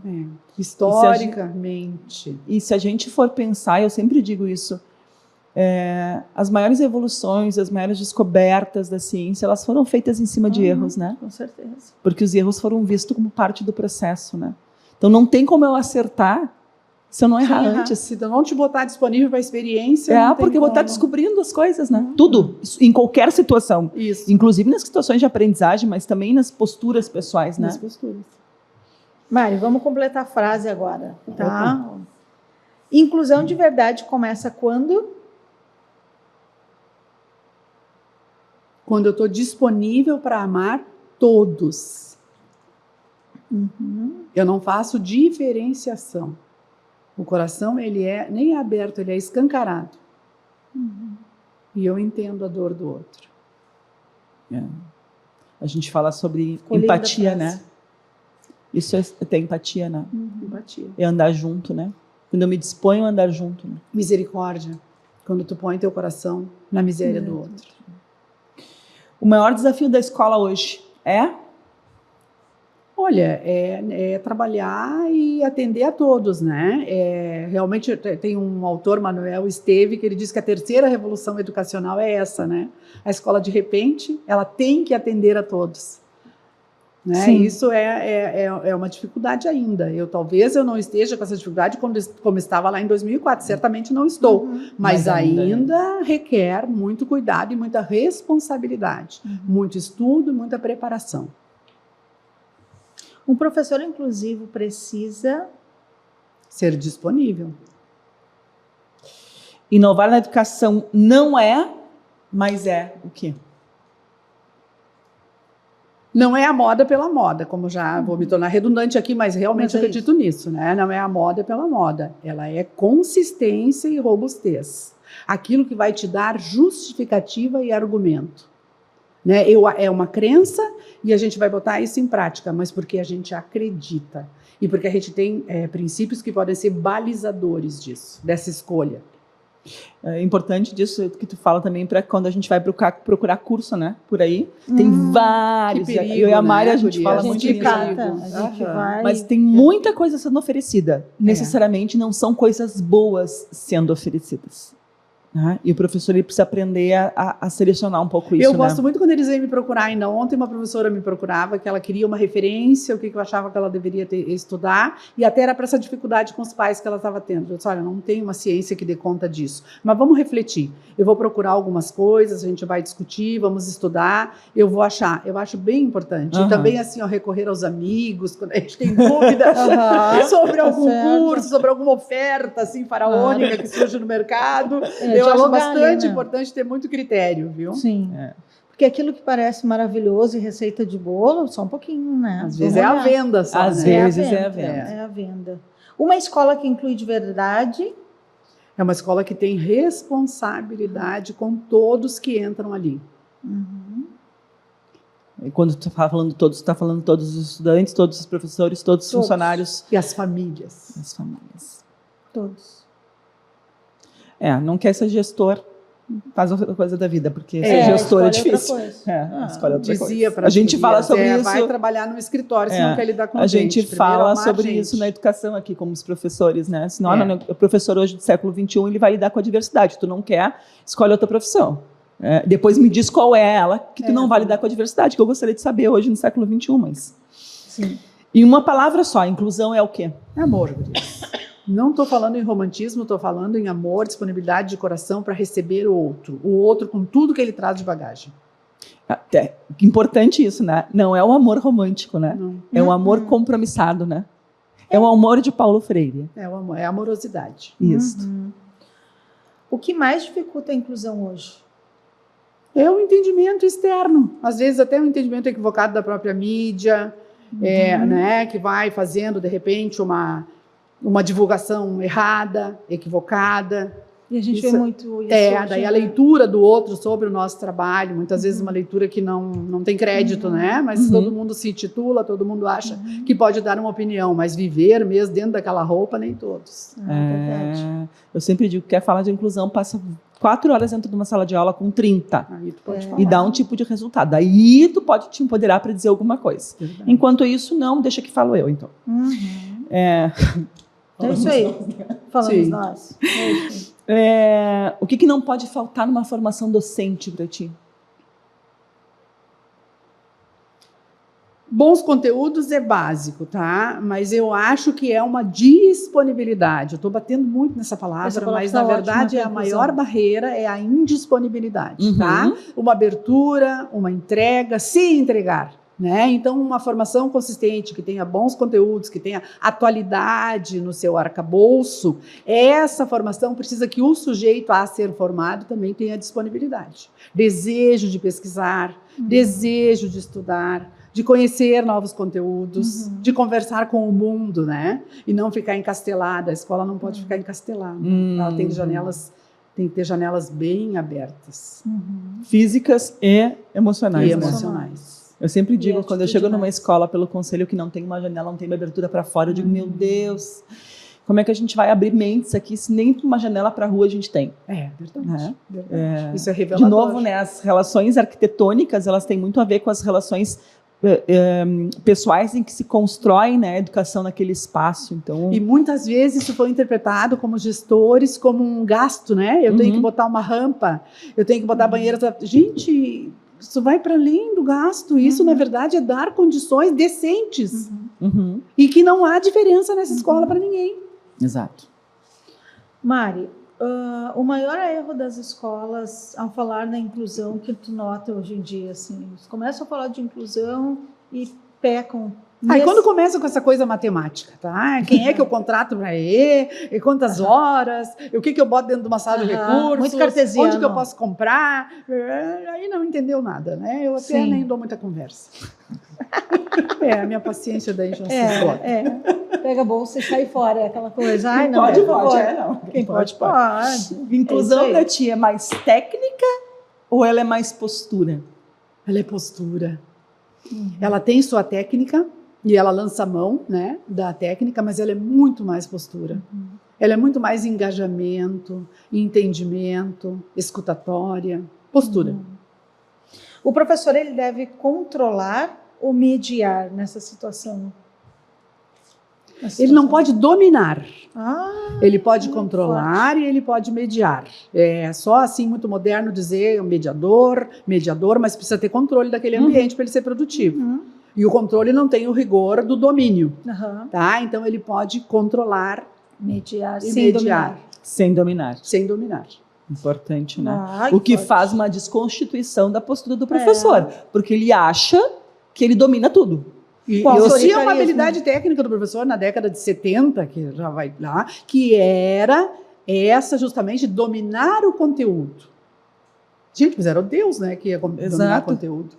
Historicamente. E se a gente for pensar, eu sempre digo isso, as maiores evoluções, as maiores descobertas da ciência, elas foram feitas em cima de erros, né? Com certeza. Porque os erros foram vistos como parte do processo, né? Então não tem como eu acertar se eu não errar antes. Se eu não te botar disponível para a experiência, porque eu vou estar descobrindo as coisas, né? Tudo, em qualquer situação. Isso. Inclusive nas situações de aprendizagem, mas também nas posturas pessoais, né? Nas posturas. Mari, vamos completar a frase agora, tá? Inclusão de verdade começa quando? Quando eu estou disponível para amar todos. Eu não faço diferenciação. O coração, ele nem é aberto, ele é escancarado. E eu entendo a dor do outro. A gente fala sobre empatia, né? Isso é ter empatia, né? Empatia. É andar junto, né? Quando eu me disponho a andar junto. Né? Misericórdia. Quando tu põe teu coração na miséria do outro. O maior desafio da escola hoje é? Olha, é trabalhar e atender a todos, né? Realmente tem um autor, Manuel Esteve, que ele diz que a terceira revolução educacional é essa, né? A escola, de repente, ela tem que atender a todos. Né? Isso é uma dificuldade ainda. Talvez eu não esteja com essa dificuldade como estava lá em 2004. Certamente não estou. Mas ainda requer muito cuidado e muita responsabilidade. Muito estudo e muita preparação. Um professor inclusivo precisa ser disponível. Inovar na educação não é, mas é o quê? Não é a moda pela moda, como já vou me tornar redundante aqui, mas realmente acredito nisso, né? Não é a moda pela moda. Ela é consistência e robustez. Aquilo que vai te dar justificativa e argumento. Né? É uma crença e a gente vai botar isso em prática, mas porque a gente acredita. E porque a gente tem princípios que podem ser balizadores disso, dessa escolha. É importante disso que tu fala também para quando a gente vai procurar curso, né? Por aí. Tem vários. Que perigo, eu e a Mari, né, a gente guria? fala A muito gente nisso. cata, a gente vai... Mas tem muita coisa sendo oferecida. Necessariamente não são coisas boas sendo oferecidas. Né? E o professor ele precisa aprender a selecionar um pouco isso. Eu gosto muito quando eles vêm me procurar. Ainda ontem uma professora me procurava que ela queria uma referência, o que eu achava que ela deveria estudar, e até era para essa dificuldade com os pais que ela estava tendo. Eu disse, olha, não tem uma ciência que dê conta disso, mas vamos refletir. Eu vou procurar algumas coisas, a gente vai discutir, vamos estudar, eu vou achar. Eu acho bem importante. E também, assim, ó, recorrer aos amigos, quando a gente tem dúvida sobre algum curso, sobre alguma oferta, assim, faraônica que surge no mercado. Eu acho bastante importante ter muito critério, viu? Sim. Porque aquilo que parece maravilhoso e receita de bolo, só um pouquinho, né? Às vezes é a venda só, Às né? vezes é a venda. É a venda. Uma escola que inclui de verdade... É uma escola que tem responsabilidade com todos que entram ali. E quando tu está falando todos, tu está falando todos os estudantes, todos os professores, todos os funcionários. E as famílias. As famílias. Todos. Não quer ser gestor, faz outra coisa da vida, porque ser gestor é difícil. Escolhe outra Dizia coisa. A gente fala sobre isso. Vai trabalhar no escritório, se não quer lidar com a gente fala sobre gente. isso na educação aqui, como os professores, né? Senão, o professor hoje do século XXI, ele vai lidar com a diversidade. Tu não quer, escolhe outra profissão. Depois me diz qual é ela que tu não vai lidar com a diversidade, que eu gostaria de saber hoje no século XXI, mas... Sim. E uma palavra só, inclusão é o quê? É amor, gurias. Não estou falando em romantismo, estou falando em amor, disponibilidade de coração para receber o outro com tudo que ele traz de bagagem. Importante isso, né? Não é o amor romântico, né? Não. É um amor compromissado, né? É o amor de Paulo Freire. É o amor, é a amorosidade. Isso. O que mais dificulta a inclusão hoje? É o entendimento externo. Às vezes até um entendimento equivocado da própria mídia, né? Que vai fazendo, de repente, uma divulgação errada, equivocada. E a gente vê muito isso. Daí a leitura do outro sobre o nosso trabalho, muitas vezes uma leitura que não tem crédito, né? Mas todo mundo se intitula, todo mundo acha que pode dar uma opinião, mas viver mesmo dentro daquela roupa, nem todos. Verdade. Eu sempre digo que quer falar de inclusão, passa 4 horas dentro de uma sala de aula com 30. Aí tu pode falar. E dá um tipo de resultado. Aí tu pode te empoderar para dizer alguma coisa. Verdade. Enquanto isso, não, deixa que falo eu, então. É isso aí. Falamos Sim. nós. O que não pode faltar numa formação docente para ti? Bons conteúdos é básico, tá? Mas eu acho que é uma disponibilidade. Eu estou batendo muito nessa palavra, mas na verdade a maior barreira é a indisponibilidade, tá? Uma abertura, uma entrega, se entregar. Né? Então, uma formação consistente, que tenha bons conteúdos, que tenha atualidade no seu arcabouço, essa formação precisa que o sujeito a ser formado também tenha disponibilidade. Desejo de pesquisar, desejo de estudar, de conhecer novos conteúdos, de conversar com o mundo, né? E não ficar encastelada. A escola não pode ficar encastelada. Ela tem que ter janelas bem abertas. Físicas e emocionais. E emocionais. Eu sempre digo, quando eu chego numa escola pelo conselho que não tem uma janela, não tem uma abertura para fora, eu digo, meu Deus, como é que a gente vai abrir mentes aqui se nem uma janela para a rua a gente tem? Verdade. Isso é revelador. De novo, né, as relações arquitetônicas, elas têm muito a ver com as relações pessoais em que se constrói, né, a educação naquele espaço. Então... E muitas vezes isso foi interpretado como gestores como um gasto, né? Eu tenho que botar uma rampa, eu tenho que botar banheiro. Gente... Isso vai para além do gasto. Isso, na verdade, é dar condições decentes. E que não há diferença nessa escola para ninguém. Exato. Mari, o maior erro das escolas ao falar na inclusão que tu nota hoje em dia, assim, eles começam a falar de inclusão e pecam. E quando começa com essa coisa matemática, tá? Quem é que eu contrato para ir? E quantas horas? E o que eu boto dentro de uma sala de recursos? Muito cartesiano. Onde que eu posso comprar? Aí não entendeu nada, né? Eu até nem dou muita conversa. A minha paciência daí já se esgota. Pega a bolsa e sai fora, é aquela coisa. Ai, não, pode. Não. Quem pode. Inclusão para ti é mais técnica ou ela é mais postura? Ela é postura. Ela tem sua técnica, e ela lança a mão, né, da técnica, mas ela é muito mais postura. Ela é muito mais engajamento, entendimento, escutatória, postura. O professor, ele deve controlar ou mediar nessa situação? Ele não pode dominar. Ele pode muito controlar e ele pode mediar. É só assim, muito moderno dizer mediador, mas precisa ter controle daquele ambiente para ele ser produtivo. E o controle não tem o rigor do domínio. Tá? Então ele pode controlar, mediar, e sem mediar. dominar. Sem dominar. Sem dominar. Importante, né? Ai, O que forte. faz uma desconstituição da postura do professor. Porque ele acha que ele domina tudo. E Qual eu tinha autoritarismo? uma habilidade técnica do professor na década de 70, que já vai lá, que era essa justamente, dominar o conteúdo. Gente, mas era o Deus, né, que ia dominar o Exato. conteúdo.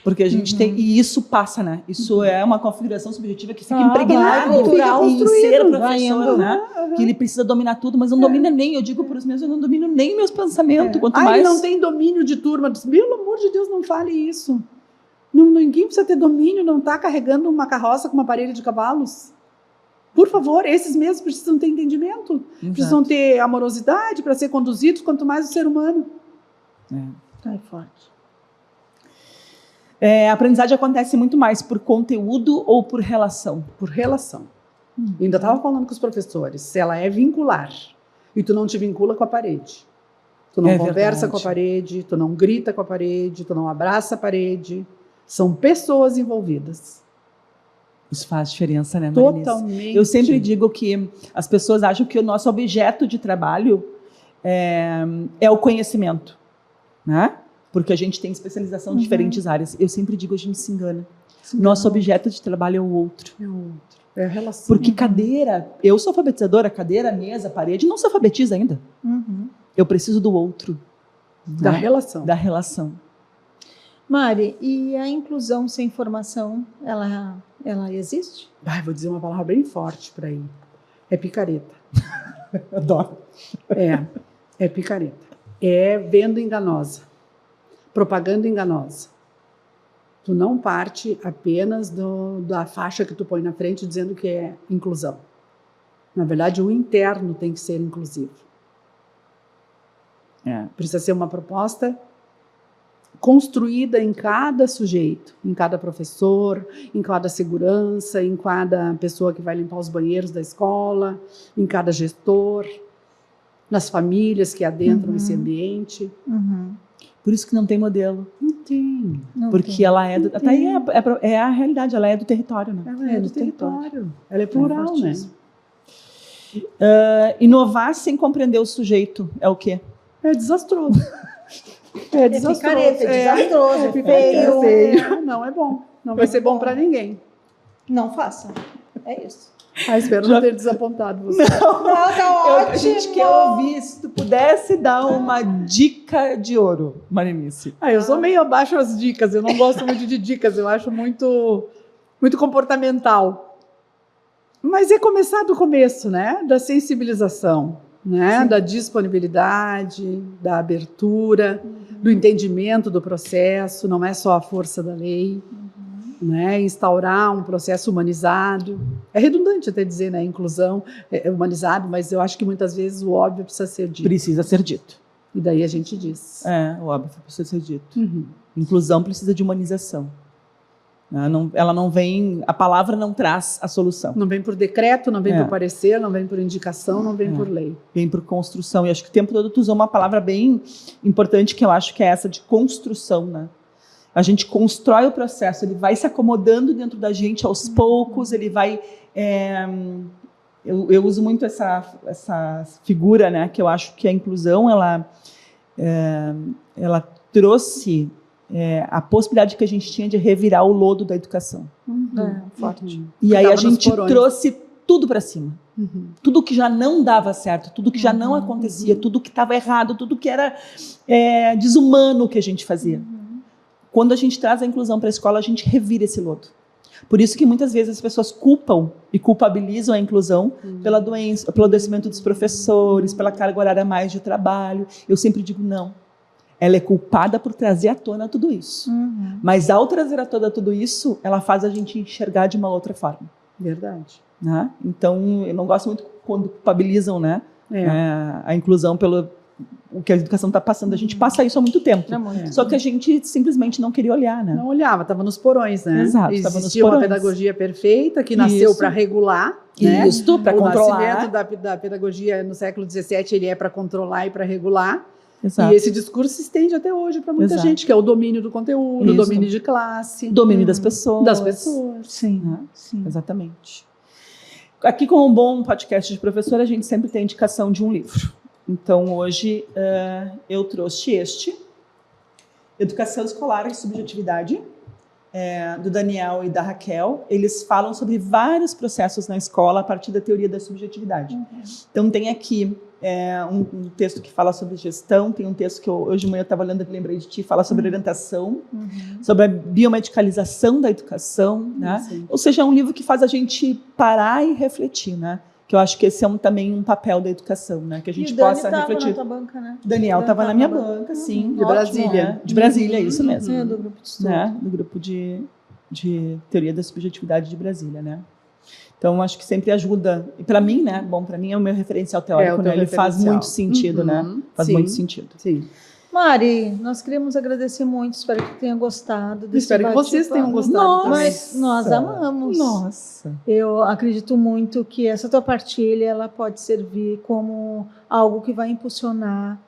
Porque a gente tem... E isso passa, né? Isso é uma configuração subjetiva que fica Vai impregnado cultural, em ser vai professor, indo. né? Que ele precisa dominar tudo, mas não domina nem. Eu digo para os meus, eu não domino nem meus pensamentos. Quanto mais... Ele não tem domínio de turma. Pelo amor de Deus, não fale isso. Ninguém precisa ter domínio, não está carregando uma carroça com uma parelha de cavalos. Por favor, esses mesmos precisam ter entendimento. Exato. Precisam ter amorosidade para ser conduzidos, quanto mais o ser humano. Ai, forte. A aprendizagem acontece muito mais por conteúdo ou por relação? Por relação. Eu ainda estava falando com os professores, se ela é vincular e tu não te vincula com a parede, tu não conversa verdade. com a parede, tu não grita com a parede, tu não abraça a parede, são pessoas envolvidas. Isso faz diferença, né, Marinice? Totalmente. Eu sempre digo que as pessoas acham que o nosso objeto de trabalho é o conhecimento, né? Porque a gente tem especialização em diferentes áreas. Eu sempre digo, a gente se engana. Nosso objeto de trabalho é o outro. É outro. É a relação. Porque cadeira, eu sou alfabetizadora, cadeira, mesa, parede, não se alfabetiza ainda. Eu preciso do outro. Da né? relação. Da relação. Mari, e a inclusão sem formação, ela existe? Ai, vou dizer uma palavra bem forte para aí. É picareta. Adoro. É picareta. É venda enganosa. Propaganda enganosa. Tu não parte apenas da faixa que tu põe na frente dizendo que é inclusão. Na verdade, o interno tem que ser inclusivo. Precisa ser uma proposta construída em cada sujeito, em cada professor, em cada segurança, em cada pessoa que vai limpar os banheiros da escola, em cada gestor, nas famílias que adentram esse ambiente. Por isso que não tem modelo. Não tem. Porque ela é do... Até aí é a realidade, ela é do território, né? Ela é do território. Ela é plural, né? Inovar sem compreender o sujeito é o quê? É desastroso. É desastroso. Picareta, é desastroso, é feio. feio. Não é bom. Não vai ser bom para ninguém. Não faça. É isso. Espero não ter desapontado você. Não, tá ótimo. A gente quer ouvir, se tu pudesse dar uma dica de ouro, Marinice. Eu sou meio abaixo as dicas, eu não gosto muito de dicas, eu acho muito comportamental. Mas é começar do começo, né? Da sensibilização, né? Sim. Da disponibilidade, da abertura, do entendimento do processo, não é só a força da lei. Né, instaurar um processo humanizado. É redundante até dizer, né, inclusão é humanizado, mas eu acho que muitas vezes o óbvio precisa ser dito. Precisa ser dito. E daí a gente diz. O óbvio precisa ser dito. Inclusão precisa de humanização. Ela não vem, a palavra não traz a solução. Não vem por decreto, não vem por parecer, não vem por indicação, não vem por lei. Vem por construção. E acho que o tempo todo tu usou uma palavra bem importante, que eu acho que é essa de construção, né? A gente constrói o processo, ele vai se acomodando dentro da gente aos poucos, ele vai... Eu uso muito essa figura, né, que eu acho que a inclusão, ela trouxe a possibilidade que a gente tinha de revirar o lodo da educação. Forte. E aí a gente trouxe tudo para cima. Tudo que já não dava certo, tudo que já não acontecia, tudo que estava errado, tudo que era desumano que a gente fazia. Quando a gente traz a inclusão para a escola, a gente revira esse lodo. Por isso que muitas vezes as pessoas culpam e culpabilizam a inclusão pela doença, pelo adoecimento dos professores, pela carga horária a mais de trabalho. Eu sempre digo não. Ela é culpada por trazer à tona tudo isso. Mas ao trazer à tona tudo isso, ela faz a gente enxergar de uma outra forma. Verdade. Né? Então, eu não gosto muito quando culpabilizam, né? A inclusão pelo o que a educação está passando. A gente passa isso há muito tempo. Só que a gente simplesmente não queria olhar, né? Não olhava, estava nos porões, né? Exato, existia uma pedagogia perfeita que nasceu para regular, né? Isso, para controlar. O nascimento da pedagogia no século XVII, ele é para controlar e para regular. Exato. E esse discurso se estende até hoje para muita gente, que é o domínio do conteúdo, o domínio de classe. Domínio das pessoas. Das pessoas. Sim, sim. Exatamente. Aqui, com um bom podcast de professor, a gente sempre tem indicação de um livro. Então, hoje, eu trouxe este, Educação Escolar e Subjetividade, do Daniel e da Raquel. Eles falam sobre vários processos na escola a partir da teoria da subjetividade. Então, tem aqui um texto que fala sobre gestão, tem um texto que hoje de manhã eu estava lendo e lembrei de ti, fala sobre orientação, sobre a biomedicalização da educação, né? Ou seja, é um livro que faz a gente parar e refletir, né? Que eu acho que esse é também um papel da educação, né? Que a gente possa refletir. Na tua banca, né? Daniel estava na minha banca, sim. De Brasília. Né? De Brasília, isso mesmo. Do grupo de estudo. Né? Do grupo de teoria da subjetividade de Brasília, né? Então, acho que sempre ajuda. E para mim, né? Bom, para mim é o meu referencial teórico, né? Ele faz muito sentido, né? Faz muito sentido. Sim. Mari, nós queremos agradecer muito, espero que tenha gostado. Espero que vocês tenham gostado também. Mas nós amamos. Nossa. Eu acredito muito que essa tua partilha ela pode servir como algo que vai impulsionar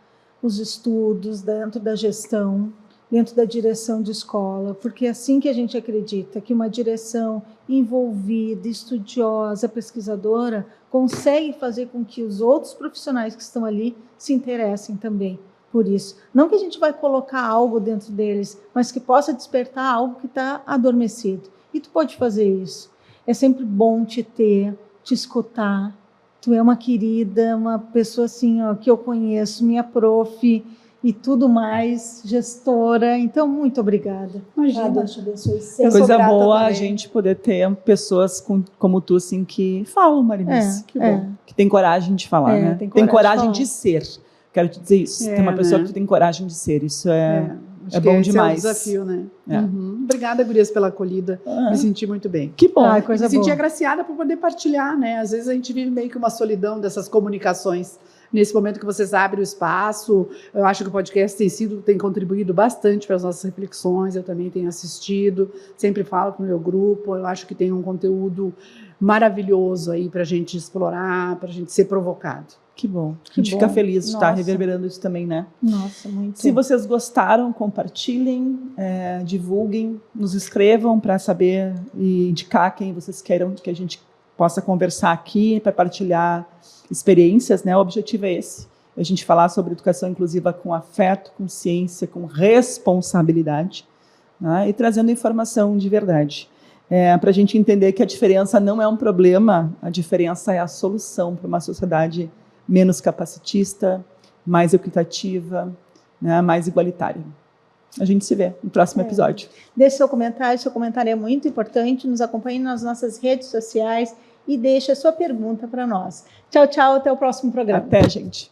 os estudos dentro da gestão, dentro da direção de escola, porque é assim que a gente acredita que uma direção envolvida, estudiosa, pesquisadora, consegue fazer com que os outros profissionais que estão ali se interessem também por isso. Não que a gente vai colocar algo dentro deles, mas que possa despertar algo que está adormecido. E tu pode fazer isso. É sempre bom te ter, te escutar. Tu é uma querida, uma pessoa assim, ó, que eu conheço, minha prof e tudo mais, gestora. Então, muito obrigada. Imagina. Deus te abençoe sempre. Coisa boa também a gente poder ter pessoas como tu, assim, que falam, Marimis. Que bom. Que tem coragem de falar, né? Tem coragem de ser. Quero te dizer isso. Tem uma pessoa que tem coragem de ser. Isso é bom demais. É um desafio, né? Obrigada, gurias, pela acolhida. Me senti muito bem. Que bom. Coisa me senti agraciada por poder partilhar, né? Às vezes a gente vive meio que uma solidão dessas comunicações. Nesse momento que vocês abrem o espaço, eu acho que o podcast tem contribuído bastante para as nossas reflexões. Eu também tenho assistido, sempre falo com o meu grupo. Eu acho que tem um conteúdo maravilhoso aí para a gente explorar, para a gente ser provocado. Que bom. A gente fica feliz de estar reverberando isso também, né? Nossa, muito. Se vocês gostaram, compartilhem, divulguem, nos escrevam para saber e indicar quem vocês queiram que a gente possa conversar aqui, para partilhar experiências, né? O objetivo é esse. A gente falar sobre educação inclusiva com afeto, com ciência, com responsabilidade, né? E trazendo informação de verdade. Para a gente entender que a diferença não é um problema, a diferença é a solução para uma sociedade menos capacitista, mais equitativa, né, mais igualitária. A gente se vê no próximo episódio. Deixe seu comentário é muito importante, nos acompanhe nas nossas redes sociais e deixe a sua pergunta para nós. Tchau, tchau, até o próximo programa. Até, gente.